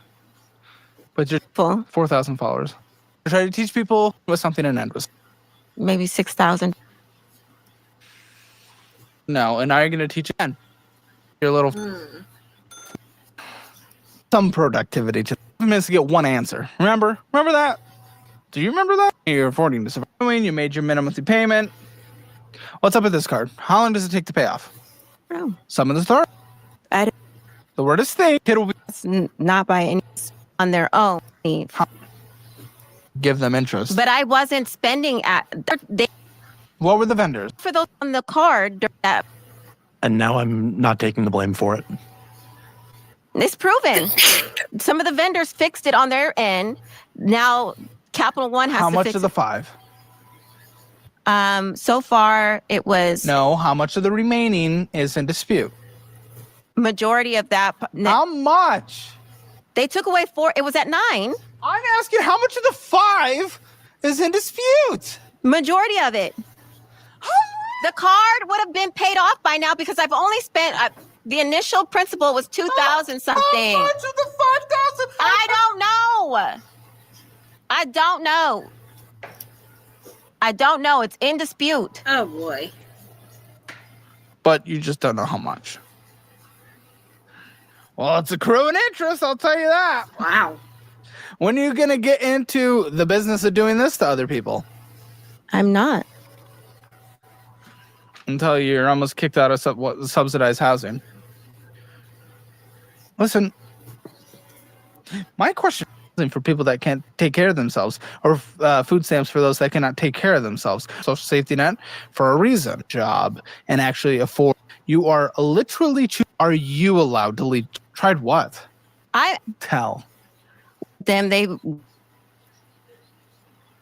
But you're Full. 4,000 followers. You're trying to teach people with something and end with. Maybe 6,000. No, and now you're going to teach again. Your little. Some productivity. Just 5 minutes to get one answer. Remember? Remember that? Do you remember that? You're affording to survive. You made your minimum monthly payment. What's up with this card? How long does it take to pay off? Oh. Summon the star. I The word is think. It will be don't, not by any on their own. give them interest. But I wasn't spending they What were the vendors? for those on the card. That And now I'm not taking the blame for it. it's proven. Some of the vendors fixed it on their end. Now Capital One has How to much fix of the 5? it. So far it was No, how much of the remaining is in dispute? majority of that. How much? They took away 4. It was at 9. I'm asking how much of the 5 is in dispute? Majority of it. The card would have been paid off by now because I've only spent the initial principal was 2,000 something. How much of the 5,000? I don't know. I don't know. I don't know. It's in dispute. Oh boy. But you just don't know how much. Well, it's accruing interest, I'll tell you that. Wow. When are you going to get into the business of doing this to other people? I'm not. Until you're almost kicked out of subsidized housing. Listen, my question is for people that can't take care of themselves, or food stamps for those that cannot take care of themselves. Social safety net for a reason. Job and actually afford. You are literally. Are you allowed to leave? Tried what? Tell. Them they.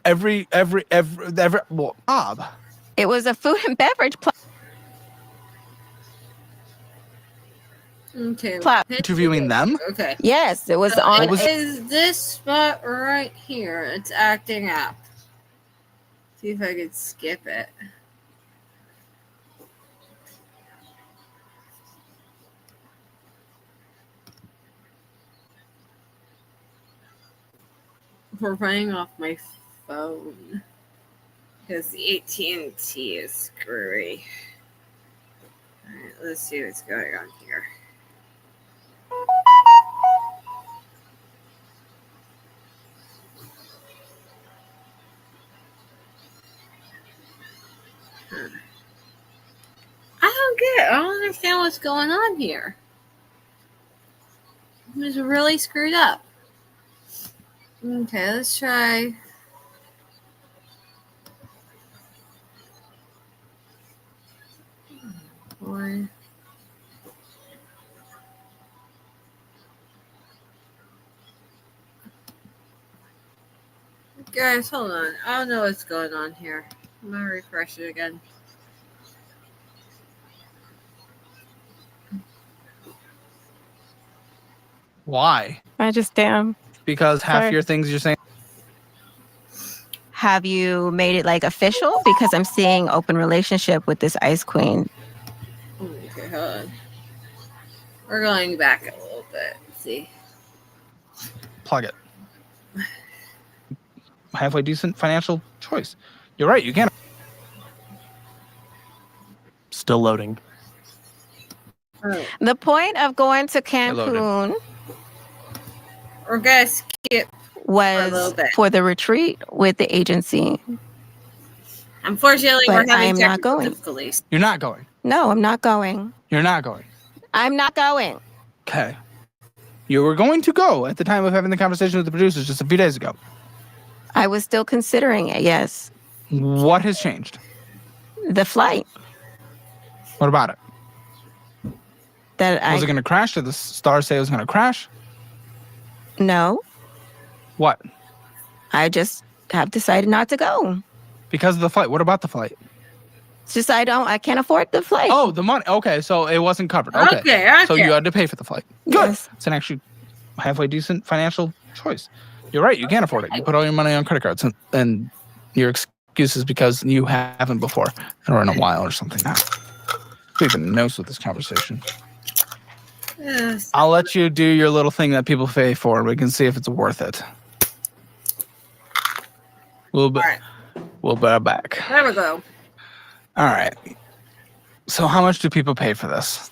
Every. Well, Bob. It was a food and beverage Okay. Interviewing them? Okay. Yes, it was on. Is this spot right here? It's acting up. See if I could skip it. We're running off my phone because the AT&T is screwy. All right, let's see what's going on here. I don't get it. I don't understand what's going on here. It was really screwed up. Okay, let's try. Boy. Guys, hold on. I don't know what's going on here. I'm gonna refresh it again. Why? I just damn. Because half Sorry. your things you're saying. Have you made it like official? Because I'm seeing open relationship with this ice queen. Okay, hold on. We're going back a little bit. Let's see. Plug it. Halfway decent financial choice. You're right. You can't. Still loading. The point of going to Hello, Cancun We're gonna skip. was little bit. for the retreat with the agency. Unfortunately, But we're having I am not technical going. difficulties. You're not going. No, I'm not going. You're not going. I'm not going. Okay. You were going to go at the time of having the conversation with the producers just a few days ago. I was still considering it, yes. What has changed? The flight What about it? that Was it going to crash? Did the stars say it was going to crash? No, What? I just have decided not to go. Because of the flight. What about the flight? It's just I can't afford the flight. Oh, the money. Okay, so it wasn't covered. Okay. Okay. So you had to pay for the flight. Good. Yes. It's an actually halfway decent financial choice. You're right. You can't afford it. You put all your money on credit cards, and your excuse is because you haven't before, or in a while, or something. Who even knows with this conversation? Yes. I'll let you do your little thing that people pay for, and we can see if it's worth it. We'll be back. There we go. All right. So how much do people pay for this?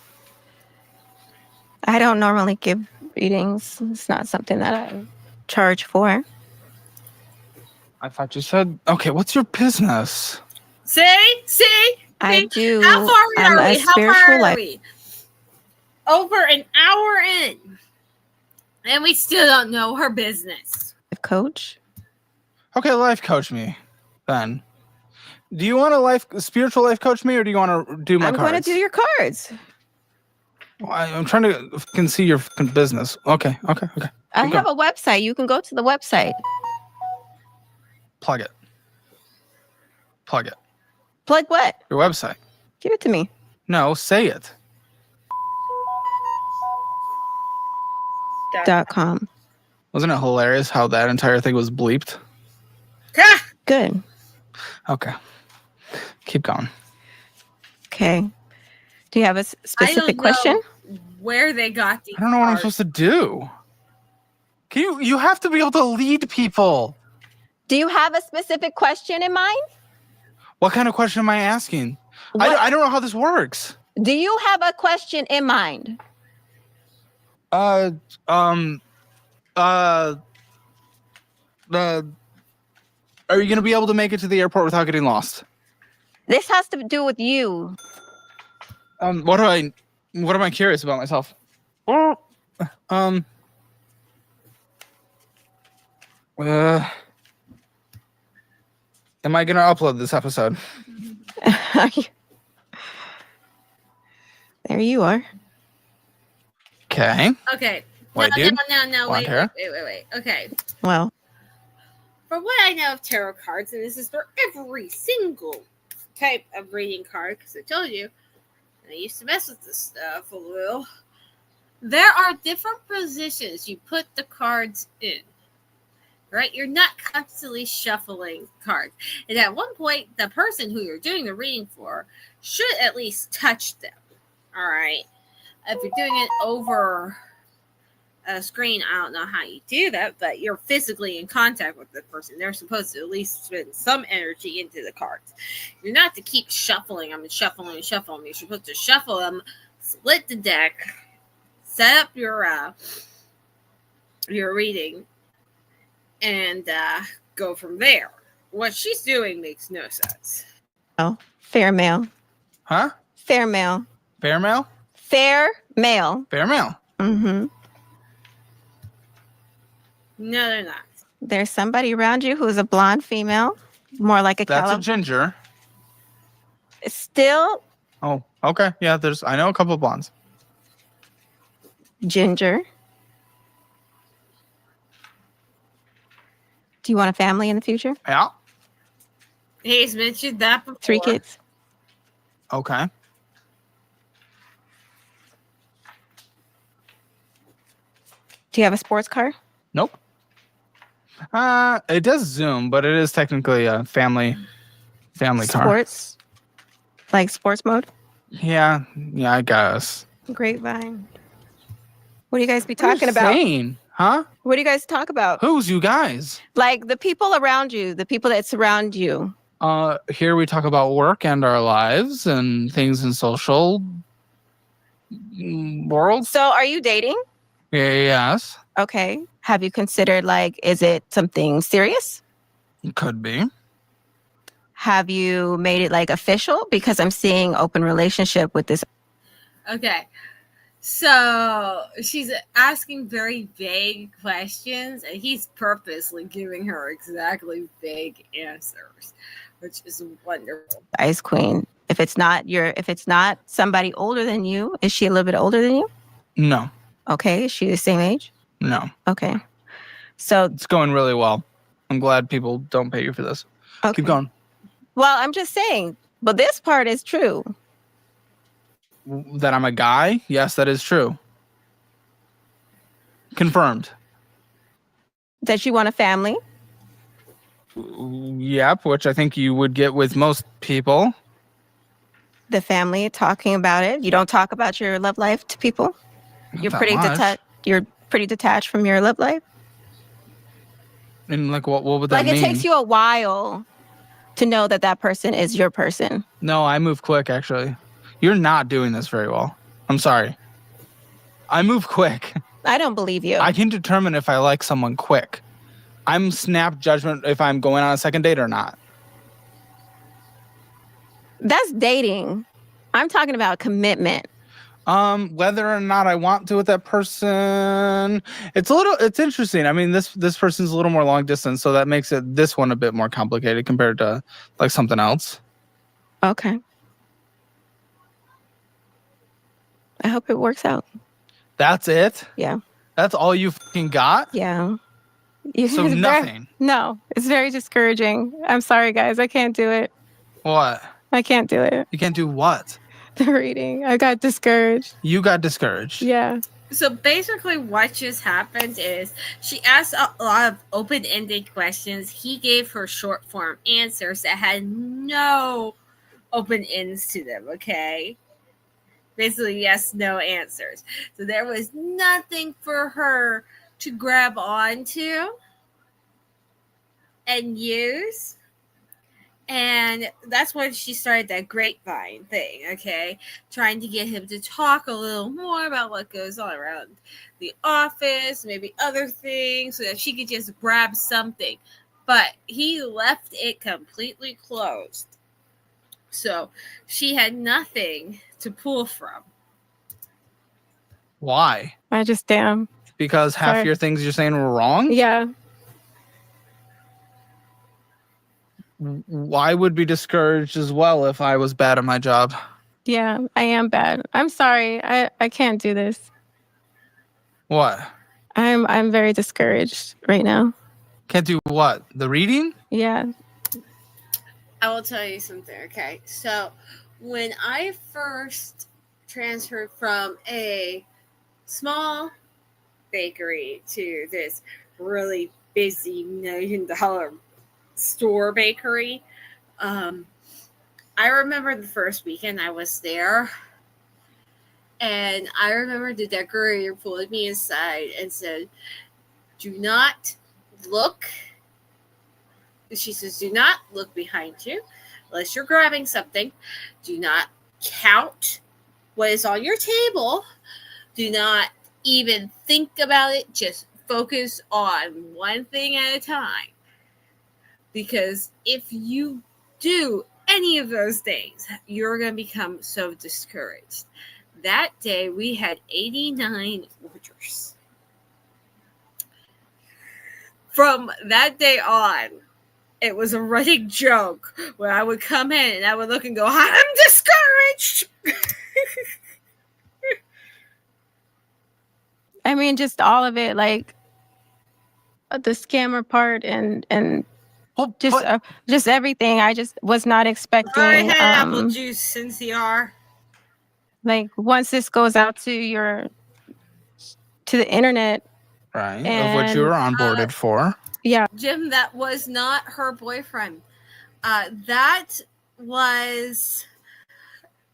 I don't normally give readings. It's not something that I charge for. I thought you said, okay, what's your business? See? I do. How far I'm are a we? How spiritual far are life. we? over an hour in, and we still don't know her business. Coach? Okay, life coach me then. Do you want to spiritual life coach me, or do you want to do my I'm cards? going to do your cards. Well, I'm trying to fucking see your fucking business. Okay. I have a website. You can go to the website. Plug it. Plug what? Your website. Give it to me. No, say it. .com. Wasn't it hilarious how that entire thing was bleeped? Good. Okay. Keep going. Okay. Do you have a specific question? Where they got these I don't know what I'm cards. supposed to do. You have to be able to lead people. Do you have a specific question in mind? What kind of question am I asking? I don't know how this works. Do you have a question in mind? Are you going to be able to make it to the airport without getting lost? This has to do with you. What am I curious about myself? Am I going to upload this episode? There you are. Okay. Okay. White dude? No, Blonde hair? wait. Okay. Well, For what I know of tarot cards, and this is for every single type of reading card, because I told you, and I used to mess with this stuff a little. There are different positions you put the cards in. Right? You're not constantly shuffling cards. And at one point, the person who you're doing the reading for should at least touch them. All right. If you're doing it over a screen, I don't know how you do that, but you're physically in contact with the person. They're supposed to at least spend some energy into the cards. You're not to keep shuffling them and shuffling and shuffling. You're supposed to shuffle them, split the deck, set up your reading, and go from there. What she's doing makes no sense. oh, fair mail. Huh? Fair mail. Fair mail? Fair mail. Fair mail. Mm-hmm. No, they're not. There's somebody around you who's a blonde female, more like a That's a ginger. Still Oh, okay. Yeah, I know a couple of blondes. ginger. Do you want a family in the future? Yeah. He's mentioned that before. 3 kids. Okay. Do you have a sports car? Nope. It does zoom, but it is technically a family car. Sports? Like sports mode? Yeah, I guess. Grapevine. What do you guys be What are you talking about? saying? Huh? What do you guys talk about? Who's you guys? Like the people around you, the people that surround you. Here we talk about work and our lives and things in social world. So are you dating? Yes, Okay. Have you considered, like, is it something serious? it could be. Have you made it like official? Because I'm seeing open relationship with this. Okay. So she's asking very vague questions, and he's purposely giving her exactly vague answers, which is wonderful. Ice Queen. If it's not somebody older than you, is she a little bit older than you? No, Okay. Is she the same age? no. Okay. So It's going really well. I'm glad people don't pay you for this. okay. Keep going. Well, I'm just saying, but this part is true. That I'm a guy? Yes, that is true. Confirmed. That you want a family. Yep, which I think you would get with most people. The family talking about it. You don't talk about your love life to people. Not You're that pretty much. detached. You're pretty detached from your love life. And like, what would that Like mean? it takes you a while to know that that person is your person. No, I move quick, actually. You're not doing this very well. I'm sorry. I move quick. I don't believe you. I can determine if I like someone quick. I'm snap judgment if I'm going on a second date or not. That's dating. I'm talking about commitment. Whether or not I want to with that person, it's interesting. I mean, this person's a little more long distance, so that makes this one a bit more complicated compared to like something else. Okay. I hope it works out. That's it? Yeah. That's all you fucking got? Yeah. So nothing. No, it's very discouraging. I'm sorry, guys. I can't do it. What? I can't do it. You can't do what? The reading. I got discouraged. You got discouraged. Yeah. So basically what just happened is she asked a lot of open-ended questions. He gave her short-form answers that had no open ends to them, okay? Basically, yes, no answers. So there was nothing for her to grab onto and use. And that's when she started that grapevine thing, okay? Trying to get him to talk a little more about what goes on around the office, maybe other things, so that she could just grab something. But he left it completely closed. So she had nothing to pull from. Why? I just damn. Because half Sorry. your things you're saying were wrong? Yeah. I would be discouraged as well if I was bad at my job. Yeah, I am bad. I'm sorry. I can't do this. What? I'm very discouraged right now. Can't do what? The reading? Yeah. I will tell you something, okay? So when I first transferred from a small bakery to this really busy $1 million store bakery, I remember the first weekend I was there, and I remember the decorator pulled me aside and said, "Do not look." She says, "Do not look behind you unless you're grabbing something. Do not count what is on your table. Do not even think about it. Just focus on one thing at a time. Because if you do any of those things, you're going to become so discouraged." That day, we had 89 orders. From that day on, it was a running joke when I would come in and I would look and go, "I'm discouraged." I mean, just all of it, like the scammer part and Well, just everything. I just was not expecting. I had apple juice, NCR. Like once this goes out to the internet, right, of what you were onboarded for. Yeah. Jim, that was not her boyfriend. That was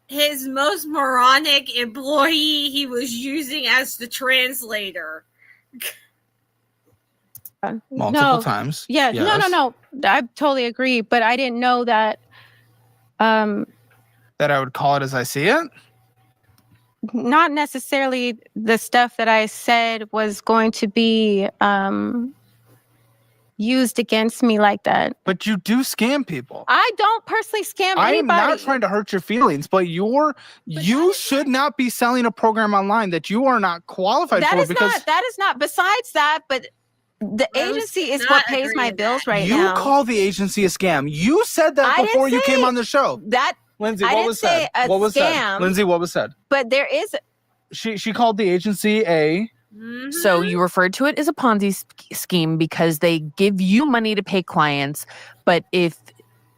his most moronic employee he was using as the translator. Multiple times. Yeah. Yes. No. I totally agree. But I didn't know that. That I would call it as I see it? Not necessarily the stuff that I said was going to be used against me like that. But you do scam people. I don't personally scam I anybody. am not trying to hurt your feelings, but you should not be selling a program online that you are not qualified for. That is not. Besides that, but the agency is what pays my bills right now. You call the agency a scam. You said that before you came on the show. That Lindsay, what was said? What was said? Lindsay, what was said? But there is. She called the agency a. Mm-hmm. So you referred to it as a Ponzi scheme because they give you money to pay clients, but if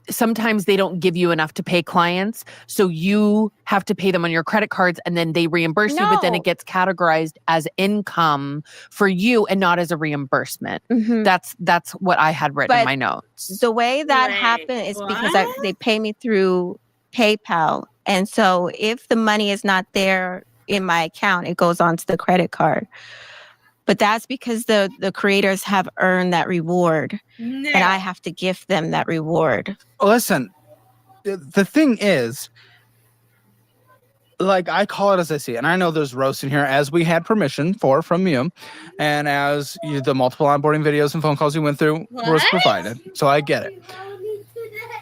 sometimes they don't give you enough to pay clients, so you have to pay them on your credit cards and then they reimburse you, but then it gets categorized as income for you and not as a reimbursement. Mm-hmm. That's what I had written in my notes. The way that happened is because they pay me through PayPal. And so if the money is not there in my account, it goes onto the credit card. But that's because the creators have earned that reward. No. And I have to gift them that reward. Listen, the thing is, like, I call it as I see it. And I know there's roast in here, as we had permission from you. And as the multiple onboarding videos and phone calls you went through was provided. So I get it.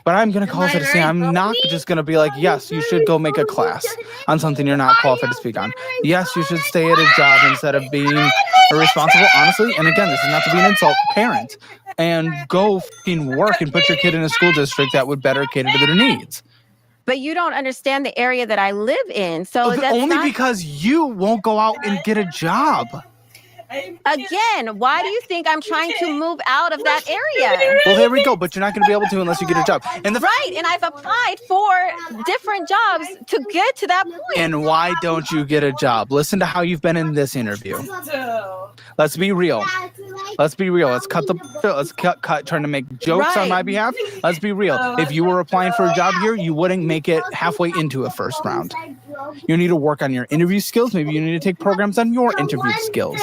But I'm going to call it a scam. I'm not just going to be like, yes, you should go make a class on something you're not qualified to speak on. Yes, you should stay at a job instead of being irresponsible, honestly. And again, this is not to be an insult, parent. And go fucking work and put your kid in a school district that would better cater to their needs. But you don't understand the area that I live in. So that's only not... because you won't go out and get a job. Again, why do you think I'm trying to move out of that area? Well, there we go. But you're not going to be able to unless you get a job. And right. And I've applied for different jobs to get to that point. And why don't you get a job? Listen to how you've been in this interview. Let's be real. Let's be real. Let's cut trying to make jokes on my behalf. Let's be real. If you were applying for a job here, you wouldn't make it halfway into a first round. You need to work on your interview skills. Maybe you need to take programs on your interview skills.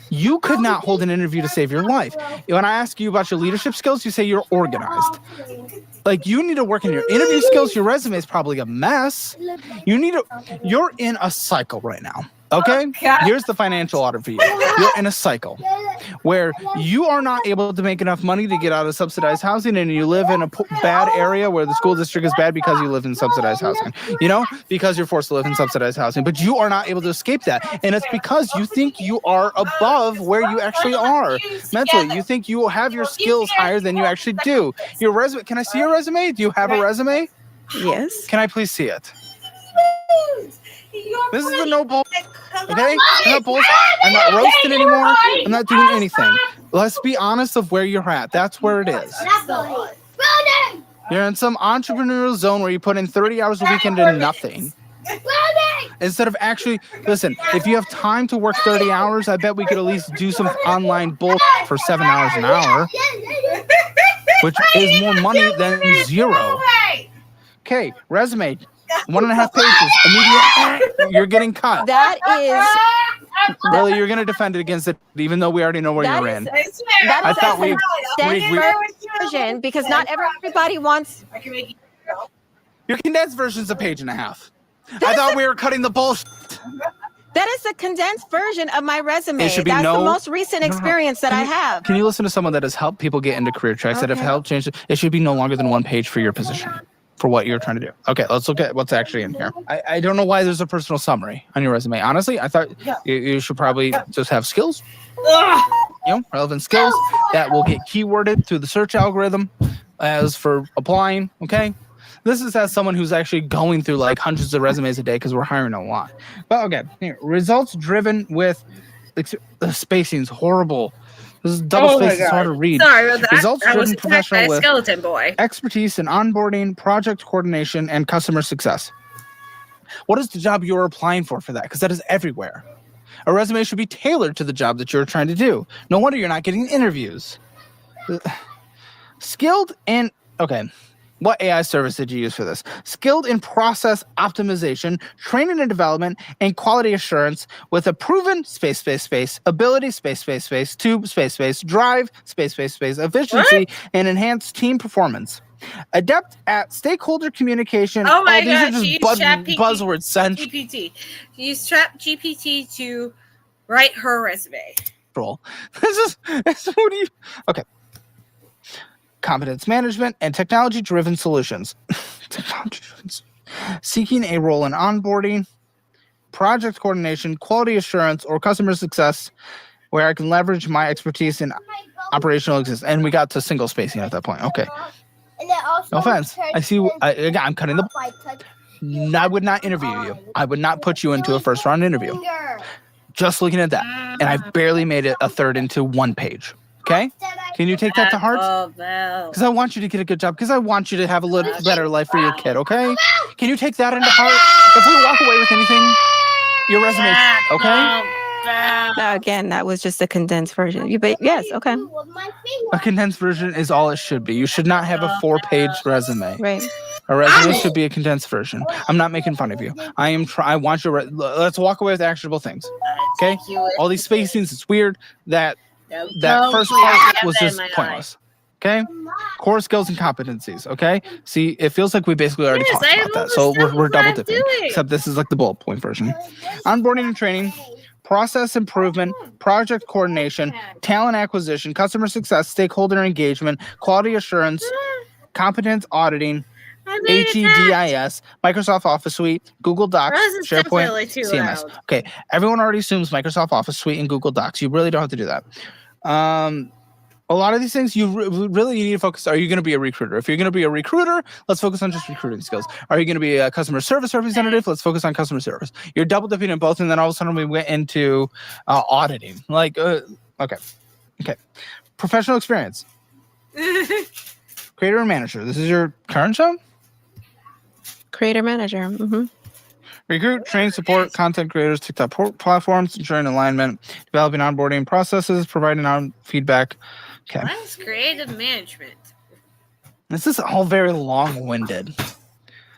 You could not hold an interview to save your life. When I ask you about your leadership skills, you say you're organized. Like, you need to work on your interview skills. Your resume is probably a mess. You're in a cycle right now. Okay? Here's the financial audit for you. You're in a cycle where you are not able to make enough money to get out of subsidized housing, and you live in a bad area where the school district is bad because you live in subsidized housing. Because you're forced to live in subsidized housing, but you are not able to escape that. And it's because you think you are above where you actually are mentally. You think you have your skills higher than you actually do. Your resume, can I see your resume? Do you have a resume? Yes. Can I please see it? This is the no bull. Okay? I'm not bull. I'm not roasting anymore. I'm not doing anything. Let's be honest of where you're at. That's where it is. You're in some entrepreneurial zone where you put in 30 hours a week into nothing. Instead of actually, listen, if you have time to work 30 hours, I bet we could at least do some online bull for 7 hours an hour, which is more money than zero. Okay, resume. 1.5 pages. Immediate. You're getting cut. That is. Really, you're going to defend it against it, even though we already know where you're in. That is a condensed version, because not everybody wants. Your condensed version's a page and a half. I thought we were cutting the bullshit. That is a condensed version of my resume. It should be That's the most recent experience that I have. Can you listen to someone that has helped people get into career tracks, that have helped change it? It should be no longer than 1 page for your position, for what you're trying to do. Okay, let's look at what's actually in here. I don't know why there's a personal summary on your resume. Honestly, I thought you should probably just have skills. Relevant skills that will get keyworded through the search algorithm as for applying, okay? This is as someone who's actually going through like hundreds of resumes a day because we're hiring a lot. But okay, here, results driven with the spacing's horrible. This is double space. It's hard to read. Sorry about that. Results I was driven professional with skeleton boy. Expertise in onboarding, project coordination, and customer success. What is the job you're applying for that? Because that is everywhere. A resume should be tailored to the job that you're trying to do. No wonder you're not getting interviews. Skilled in, okay. What AI service did you use for this? Skilled in process optimization, training and development, and quality assurance with a proven ability, drive, efficiency, and enhanced team performance. Adept at stakeholder communication. Oh my God, these are just buzzwords. GPT. Use ChatGPT to write her resume. This is what do you? Okay. Competence management and technology-driven solutions. Seeking a role in onboarding, project coordination, quality assurance, or customer success, where I can leverage my expertise in operational existence. And we got to single spacing at that point. Okay. No offense. I see. I'm cutting the. I would not interview you. I would not put you into a first-round interview. Just looking at that, and I've barely made it a third into 1 page. Okay? Can you take that to heart? Because I want you to get a good job. Because I want you to have a little better life for your kid. Okay? Can you take that into heart? If we walk away with anything, your resume. Okay? Again, that was just a condensed version. Yes, okay. A condensed version is all it should be. You should not have a 4-page resume. Right. A resume should be a condensed version. I'm not making fun of you. I want your. Let's walk away with actionable things. Okay? All these spacings, it's weird that first part was just pointless. Okay? Core skills and competencies. Okay? See, it feels like we basically already talked about that. So we're double dipping. Except this is like the bullet point version. Onboarding and training, process improvement, project coordination, talent acquisition, customer success, stakeholder engagement, quality assurance, competence auditing, I made it back. HEDIS, Microsoft Office Suite, Google Docs, Rose is SharePoint, definitely too CMS. loud. Okay, everyone already assumes Microsoft Office Suite and Google Docs. You really don't have to do that. A lot of these things you really need to focus. Are you going to be a recruiter? If you're going to be a recruiter, let's focus on just recruiting skills. Are you going to be a customer service representative? Let's focus on customer service. You're double dipping in both, and then all of a sudden we went into auditing. Like, okay. Professional experience. Creator and manager. This is your current job? Creator manager. Mm-hmm. Recruit, train, support content creators, TikTok platforms, ensuring alignment, developing onboarding processes, providing feedback. Okay. What is creative management? This is all very long-winded.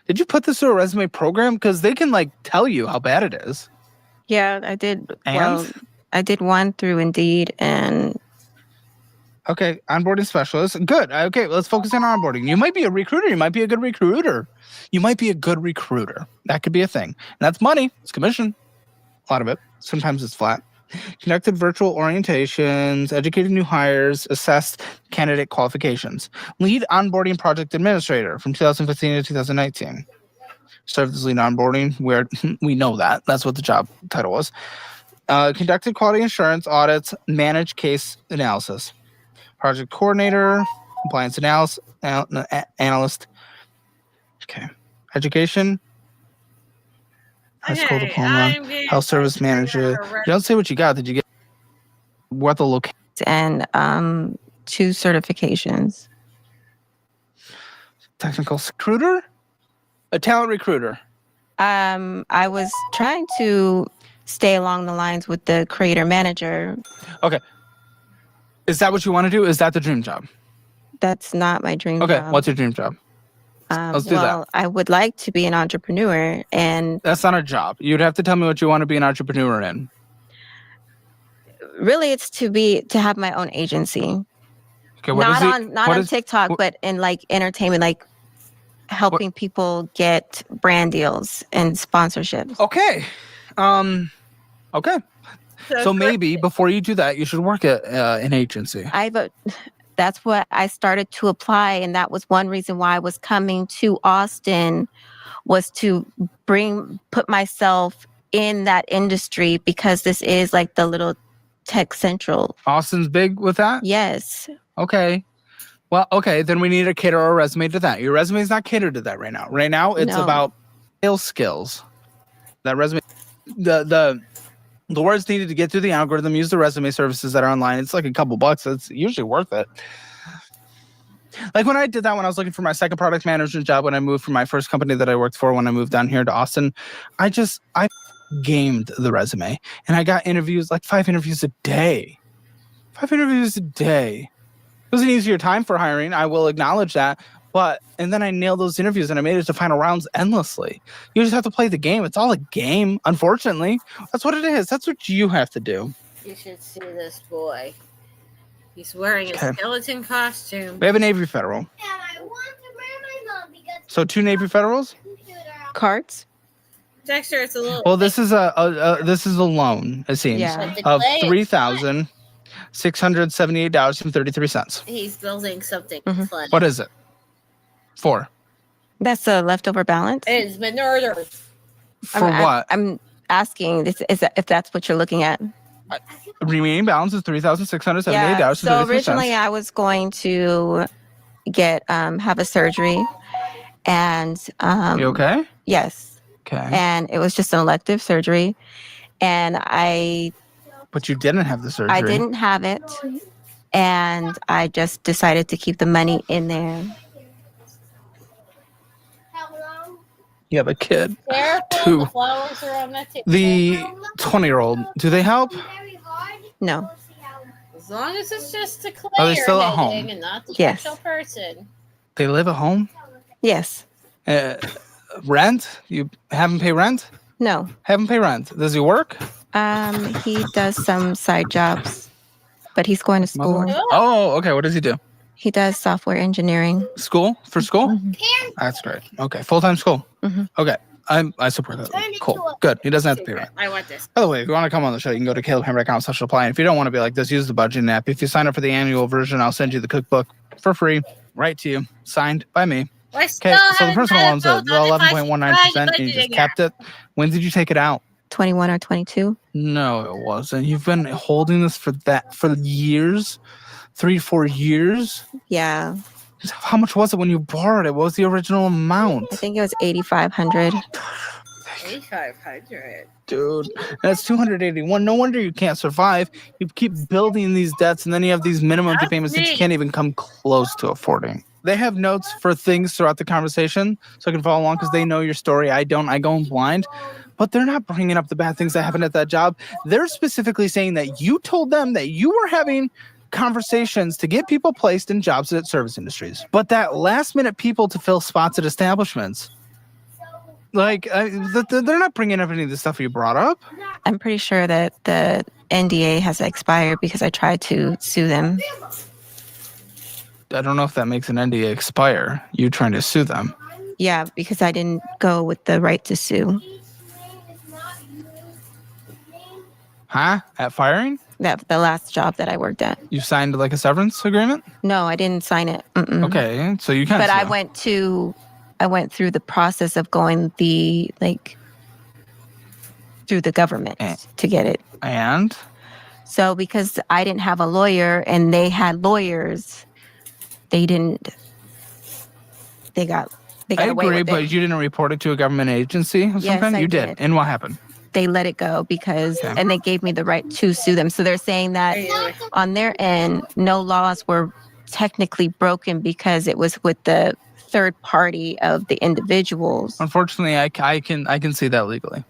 Did you put this through a resume program? Because they can like tell you how bad it is. Yeah, I did. And? Well, I did one through Indeed, and okay, onboarding specialist. Good. Okay, let's focus on onboarding. You might be a recruiter. You might be a good recruiter. That could be a thing. And that's money. It's commission. A lot of it. Sometimes it's flat. Conducted virtual orientations, educated new hires, assessed candidate qualifications. Lead onboarding project administrator from 2015 to 2019. Served as lead onboarding, where we know that. That's what the job title was. Conducted quality assurance audits, managed case analysis. Project coordinator, compliance analyst. Okay. Education. High school diploma. Health service manager. You don't say what you got. Did you get what the location? And 2 certifications. Technical recruiter? A talent recruiter. I was trying to stay along the lines with the creator manager. Okay. Is that what you want to do? Is that the dream job? That's not my dream Okay. job. What's your dream job? Let's do that. I would like to be an entrepreneur, and that's not a job. You'd have to tell me what you want to be an entrepreneur in. Really, it's to have my own agency. Okay, not on TikTok, but in like entertainment, like helping people get brand deals and sponsorships. Okay. Okay. So maybe before you do that, you should work at an agency. That's what I started to apply, and that was one reason why I was coming to Austin, was to put myself in that industry, because this is like the little tech central. Austin's big with that? Yes. Okay. Well, okay, then we need to cater our resume to that. Your resume is not catered to that right now. Right now, it's about sales skills. That resume, the words needed to get through the algorithm, use the resume services that are online. It's like a couple bucks. It's usually worth it. Like when I did that, when I was looking for my second product management job, when I moved from my first company that I worked for, when I moved down here to Austin, I gamed the resume, and I got interviews, like 5 interviews a day. 5 interviews a day. It was an easier time for hiring. I will acknowledge that. And then I nailed those interviews, and I made it to final rounds endlessly. You just have to play the game. It's all a game, unfortunately. That's what it is. That's what you have to do. You should see this boy. He's wearing a skeleton costume. We have a Navy Federal. And I want to bring my mom because So 2 Navy Federals? Cards? Dexter, it's a little. Well, this is a loan, it seems, of $3,678.33. He's building something fun. What is it? 4. That's a leftover balance? It's been ordered. For what? I'm asking if that's what you're looking at. Remaining balance is $3,678.33. Yeah, so originally I was going to get have a surgery, and you okay? Yes. Okay. And it was just an elective surgery, and But you didn't have the surgery. I didn't have it, and I just decided to keep the money in there. You have a kid. Careful, the flowers are on that table. The 20-year-old, do they help? No. As long as it's just a clay Are they still at home? and not the Yes. special person. They live at home? Yes. Rent? You have him pay rent? No. Have him pay rent. Does he work? He does some side jobs, but he's going to school. Oh, okay. What does he do? He does software engineering. School? For school? Mm-hmm. That's great. Okay. Full-time school? Mm-hmm. Okay. I support that. Cool. Good. He doesn't have to pay rent. I want this. By the way, if you want to come on the show, you can go to calebhammer.com/apply. And if you don't want to be like this, use the budgeting app. If you sign up for the annual version, I'll send you the cookbook for free. Right to you. Signed by me. I Okay, still so the haven't personal had a loan's vote at on if I should 11.19%, try and you budgeting just it. kept it. When did you take it out? 21 or 22. No, it wasn't. You've been holding this for years, 3-4 years. Yeah, How much was it when you borrowed it? What was the original amount? I think it was 8,500. 8,500. Dude, that's 281. No wonder you can't survive. You keep building these debts, and then you have these minimum That's payments that you me. can't even come close to affording. They have notes for things throughout the conversation, so I can follow along because they know your story. I don't. I go in blind. But they're not bringing up the bad things that happened at that job. They're specifically saying that you told them that you were having conversations to get people placed in jobs at service industries, but that last minute people to fill spots at establishments. Like, they're not bringing up any of the stuff you brought up. I'm pretty sure that the NDA has expired because I tried to sue them. I don't know if that makes an NDA expire. You trying to sue them. Yeah, because I didn't go with the right to sue. Huh? At firing? That the last job that I worked at. You signed like a severance agreement? No, I didn't sign it. Mm-mm. Okay, so you can't But sue. I went through the process of going through the government to get it. And? So because I didn't have a lawyer and they had lawyers, they got I away agree, with but it. you didn't report it to a government agency of some Yes, kind? I You did. did. And what happened? They let it go because, Okay. and they gave me the right to sue them. So they're saying that on their end, no laws were technically broken because it was with the third party of the individuals. Unfortunately, I can see that legally.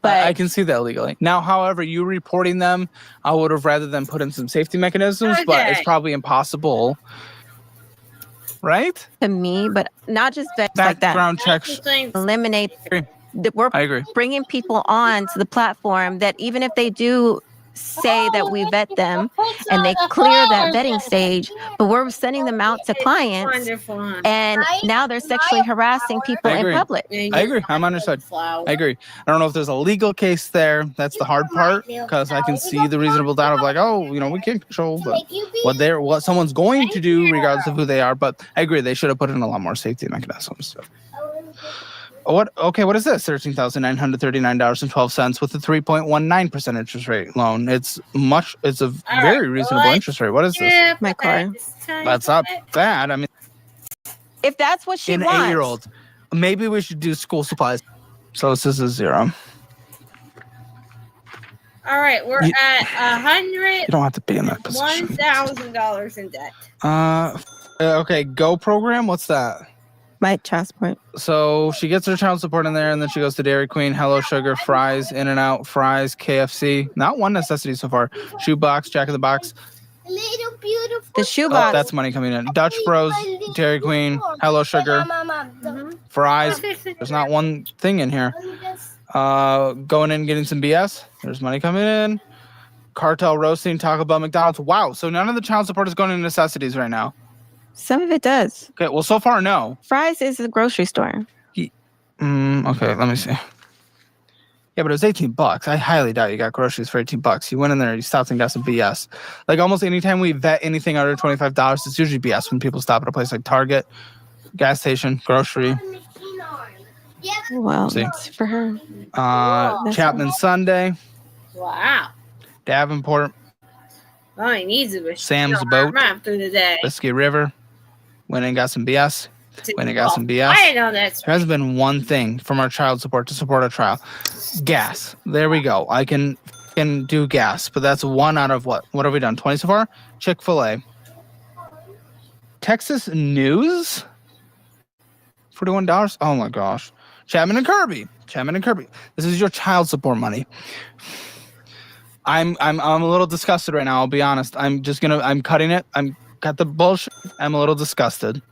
But I can see that legally. Now, however, you reporting them, I would have rather than put in some safety mechanisms, but it's Okay. probably impossible. Right? to me, but not just vets like that. Background checks. Eliminate. I We're I agree. bringing people on to the platform that even if they do say that we vet them and they clear that vetting stage, but we're sending them out to clients Wonderful. and now they're sexually harassing people I in agree. public. I agree. I'm understood. I agree. I don't know if there's a legal case there. That's the hard part because I can see the reasonable doubt of like, oh, we can't control what someone's going to do regardless of who they are. But I agree. They should have put in a lot more safety mechanisms. What is this? $13,939.12 with a 3.19% interest rate loan. It's a very reasonable interest rate. What is this? My car. That's not bad. I mean, If that's what she an wants. 8-year-old. Maybe we should do school supplies. So this is a 0. All right, we're You- at You don't have to be in that position. $1,000 in debt. Okay, Go program. What's that? My child support. So she gets her child support in there, and then she goes to Dairy Queen, Hello Sugar, Fry's, In-N-Out, Fry's, KFC. Not one necessity so far. Shoebox, Jack in the Box. Little beautiful. The Oh, shoebox. that's money coming in. Dutch Bros, Dairy Queen, Hello Sugar, Fry's. There's not one thing in here. Going in, getting some BS. There's money coming in. Cartel roasting, Taco Bell, McDonald's. Wow. So none of the child support is going into necessities right now. Some of it does. Okay. Well, so far, no. Fry's is a grocery store. Okay. Let me see. Yeah, but it was $18. I highly doubt you got groceries for $18. You went in there, you stopped and got some BS. Like almost anytime we vet anything under $25, it's usually BS when people stop at a place like Target, gas station, grocery. Well, See. it's for her. Chapman Sunday, Wow. Davenport, All he needs is a Sam's Boat. map through the day. Whiskey River. Went and got some BS. Went and got some BS. I know that's There hasn't been one thing from our child support to support a trial. Gas. There we go. I can do gas, but that's one out of what? What have we done? 20 so far? Chick-fil-A. Texas News? $41. Oh my gosh. Chapman and Kirby. This is your child support money. I'm a little disgusted right now, I'll be honest. I'm cutting it. Got the bullshit. I'm a little disgusted.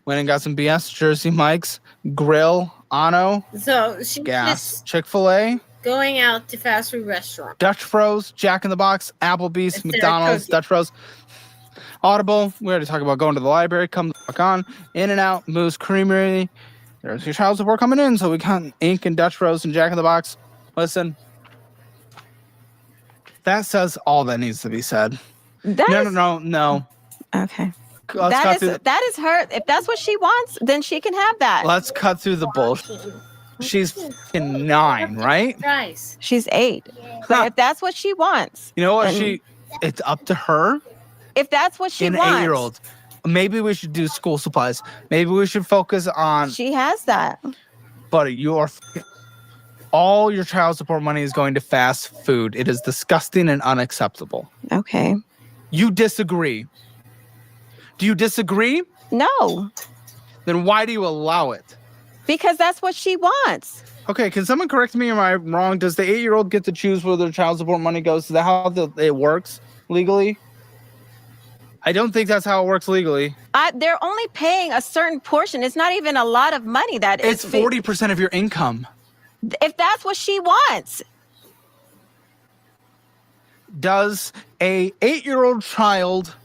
Went and got some BS, Jersey Mike's, Grill, Ano, so she's gas, just Chick-fil-A, going out to fast food restaurant. Dutch Bros, Jack in the Box, Applebee's, Instead of McDonald's, cooking. Dutch Bros, Audible. We already talked about going to the library. Come the fuck on. In-N-Out, Moose Creamery. There's your child support coming in, so we got Inc. and Dutch Bros and Jack in the Box. Listen, that says all that needs to be said. That's No. okay. that is her. If that's what she wants, then she can have that. Let's cut through the bullshit. She's fucking 9, right? Nice. She's 8. But if that's what she wants, You know what? then- It's up to her. if that's what she An wants, 8-year-old. Maybe we should do school supplies. Maybe we should focus on. she has that. Buddy, all your child support money is going to fast food. It is disgusting and unacceptable. Okay. You disagree? Do you disagree? No, Then why do you allow it? because that's what she wants. Okay, can someone correct me? Am I wrong? Does the 8-year-old get to choose where their child support money goes? Is that how it works legally? I don't think that's how it works legally. They're only paying a certain portion. It's not even a lot of money. It's 40% of your income. If that's what she wants. Does a 8-year-old child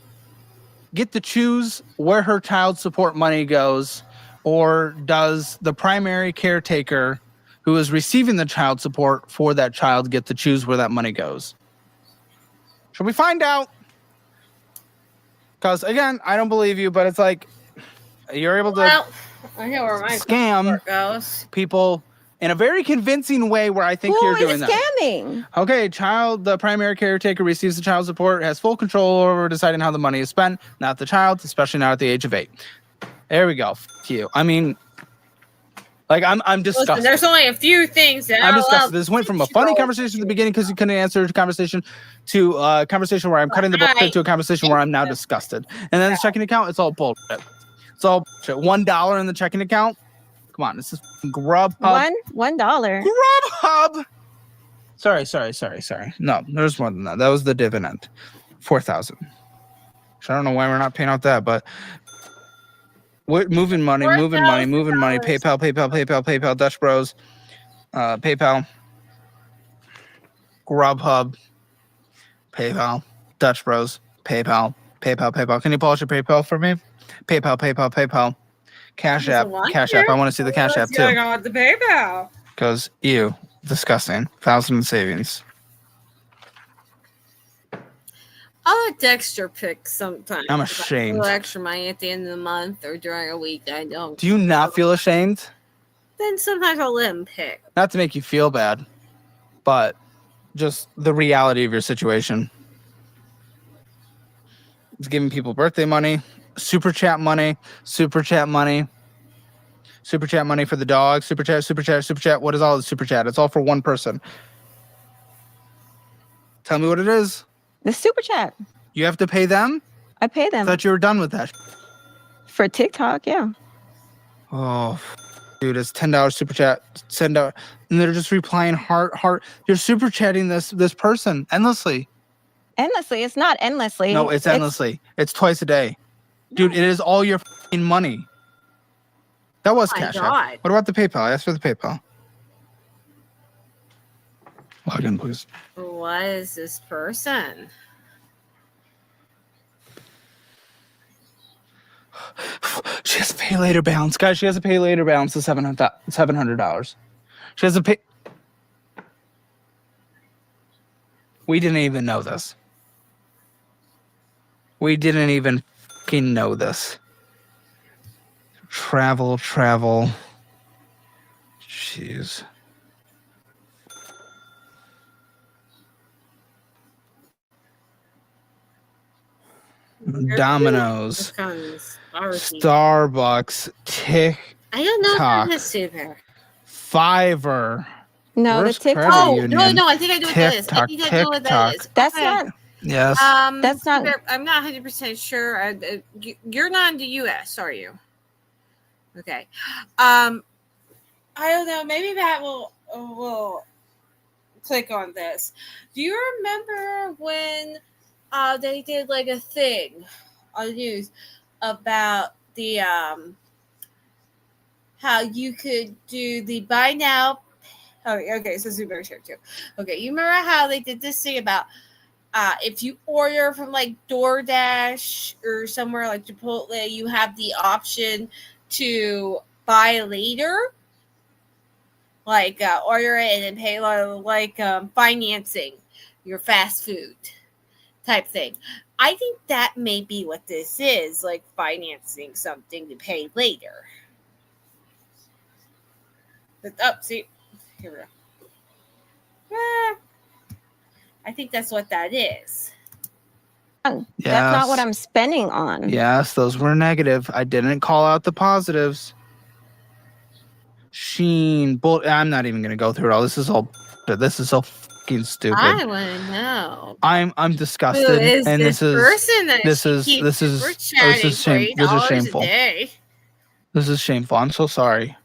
get to choose where her child support money goes, or does the primary caretaker who is receiving the child support for that child get to choose where that money goes? Should we find out? Because again, I don't believe you, but it's like you're able to I know where my scam goes. people in a very convincing way where I think Who you're doing is that. scamming? Okay, the primary caretaker receives the child support, has full control over deciding how the money is spent, not the child, especially not at the age of 8. There we go. F you. I mean, like, I'm disgusted. Listen, there's only a few things that I'm I disgusted. love. This went from a funny conversation at the beginning because you couldn't answer a conversation to a conversation where I'm cutting the bullshit to a conversation where I'm now disgusted. And then the checking account, it's all bullshit. It's all bullshit. $1 in the checking account. Come on, this is Grubhub. $1. Grubhub. Sorry. No, there's more than that. That was the dividend. 4,000. I don't know why we're not paying out that, but moving money. PayPal, Dutch Bros, PayPal, Grubhub, PayPal, Dutch Bros, PayPal. Can you pull out your PayPal for me? PayPal. Cash App. I want to see the Cash App too. What's going on with the PayPal? Because disgusting. 1,000 in savings. I'll let Dexter pick sometimes. I'm If I ashamed. have a little extra money at the end of the month or during a week that I don't. Do you not feel ashamed? Then sometimes I'll let him pick. Not to make you feel bad, but just the reality of your situation. It's giving people birthday money, super chat money for the dog, super chat. What is all the super chat? It's all for one person. Tell me what it is. The super chat. You have to pay them? I pay I them. thought you were done with that. For TikTok, yeah. Oh, dude, it's $10 super chat. Send out, and they're just replying heart. You're super chatting this person endlessly. Endlessly. It's not endlessly. No, it's endlessly. It's twice a day. Dude, it is all your f***ing money. That was My Cash App. God. What about the PayPal? I asked for the PayPal. Log in, please. What is this person? She has a pay later balance. Guys, she has a pay later balance of $700. She has a pay... We didn't even know this. We didn't even fucking know this. Travel. Jeez. Domino's, Starbucks, I don't know TikTok, if that's super. Fiverr. No, Where's the TikTok. credit Oh, union? no, I think I know what that is. I think I know what that is. That's Okay. not. Yes. That's not- I'm not 100% sure. You're not in the U.S., are you? Okay. I don't know. Maybe Matt will click on this. Do you remember when they did like a thing on the news about the how you could do the buy now? Oh, okay, so Super Share too. Okay, you remember how they did this thing about if you order from like DoorDash or somewhere like Chipotle, you have the option to buy later, like order it and then pay like financing your fast food type thing. I think that may be what this is, like financing something to pay later. But, see, here we go. I think that's what that is. That's not what I'm spending on. Yes, those were negative. I didn't call out the positives. Sheen, I'm not even going to go through it all. This is so fucking stupid. I want to know. I'm disgusted. Who is and this person that this is shameful. This is shameful. I'm so sorry.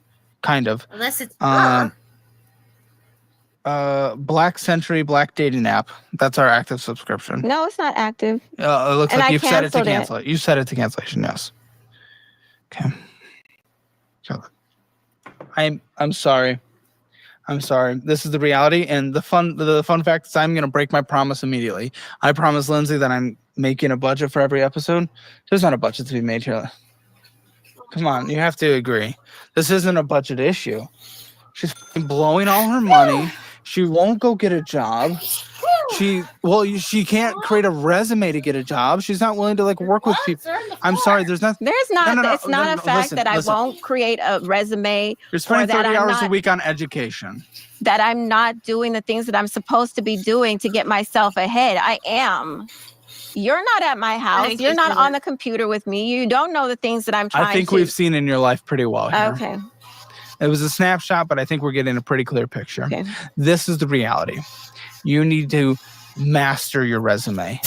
Kind of. Unless it's her. Black Century Black Dating App. That's our active subscription. No, it's not active. It looks like you've set it to canceled cancel it. You set it to cancellation, yes. Okay. So, I'm sorry. I'm sorry. This is the reality, and the fun fact is I'm going to break my promise immediately. I promised Lindsay that I'm making a budget for every episode. There's not a budget to be made here. Come on, you have to agree. This isn't a budget issue. She's blowing all her money. She won't go get a job. She can't create a resume to get a job. She's not willing to work with people. I'm sorry. There's nothing. It's not a fact that I won't create a resume. You're spending 30 hours a week on education. That I'm not doing the things that I'm supposed to be doing to get myself ahead. I am. You're not at my house. You're not on the computer with me. You don't know the things that I'm trying to. I think we've seen in your life pretty well here. Okay. It was a snapshot, but I think we're getting a pretty clear picture. Okay. This is the reality. You need to master your resume.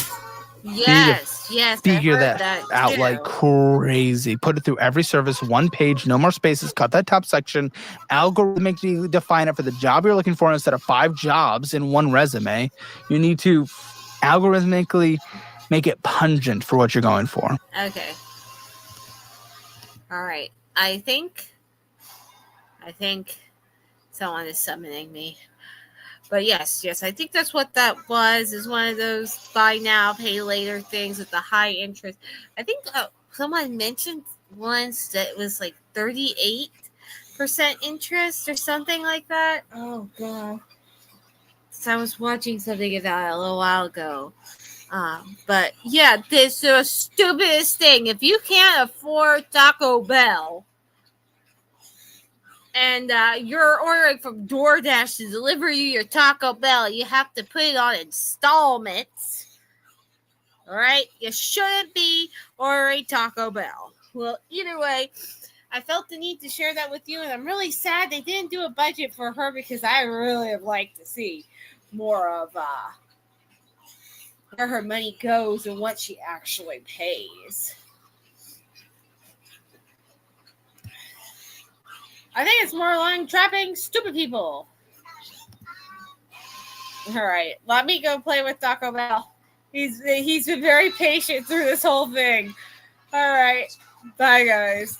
Yes. Figure that out like crazy. Put it through every service, one page, no more spaces. Cut that top section. Algorithmically define it for the job you're looking for instead of 5 jobs in one resume. You need to algorithmically make it pungent for what you're going for. Okay. All right. I think someone is summoning me. But yes, I think that's what that was. Is one of those buy now, pay later things with the high interest. I think someone mentioned once that it was like 38% interest or something like that. Oh god. So I was watching something about it a little while ago. But yeah, this is the stupidest thing. If you can't afford Taco Bell, and you're ordering from DoorDash to deliver you your Taco Bell, you have to put it on installments. All right? You shouldn't be ordering Taco Bell. Well, either way, I felt the need to share that with you, and I'm really sad they didn't do a budget for her because I really would like to see more of where her money goes and what she actually pays. I think it's more like trapping stupid people. All right, let me go play with Taco Bell. He's been very patient through this whole thing. All right, bye guys.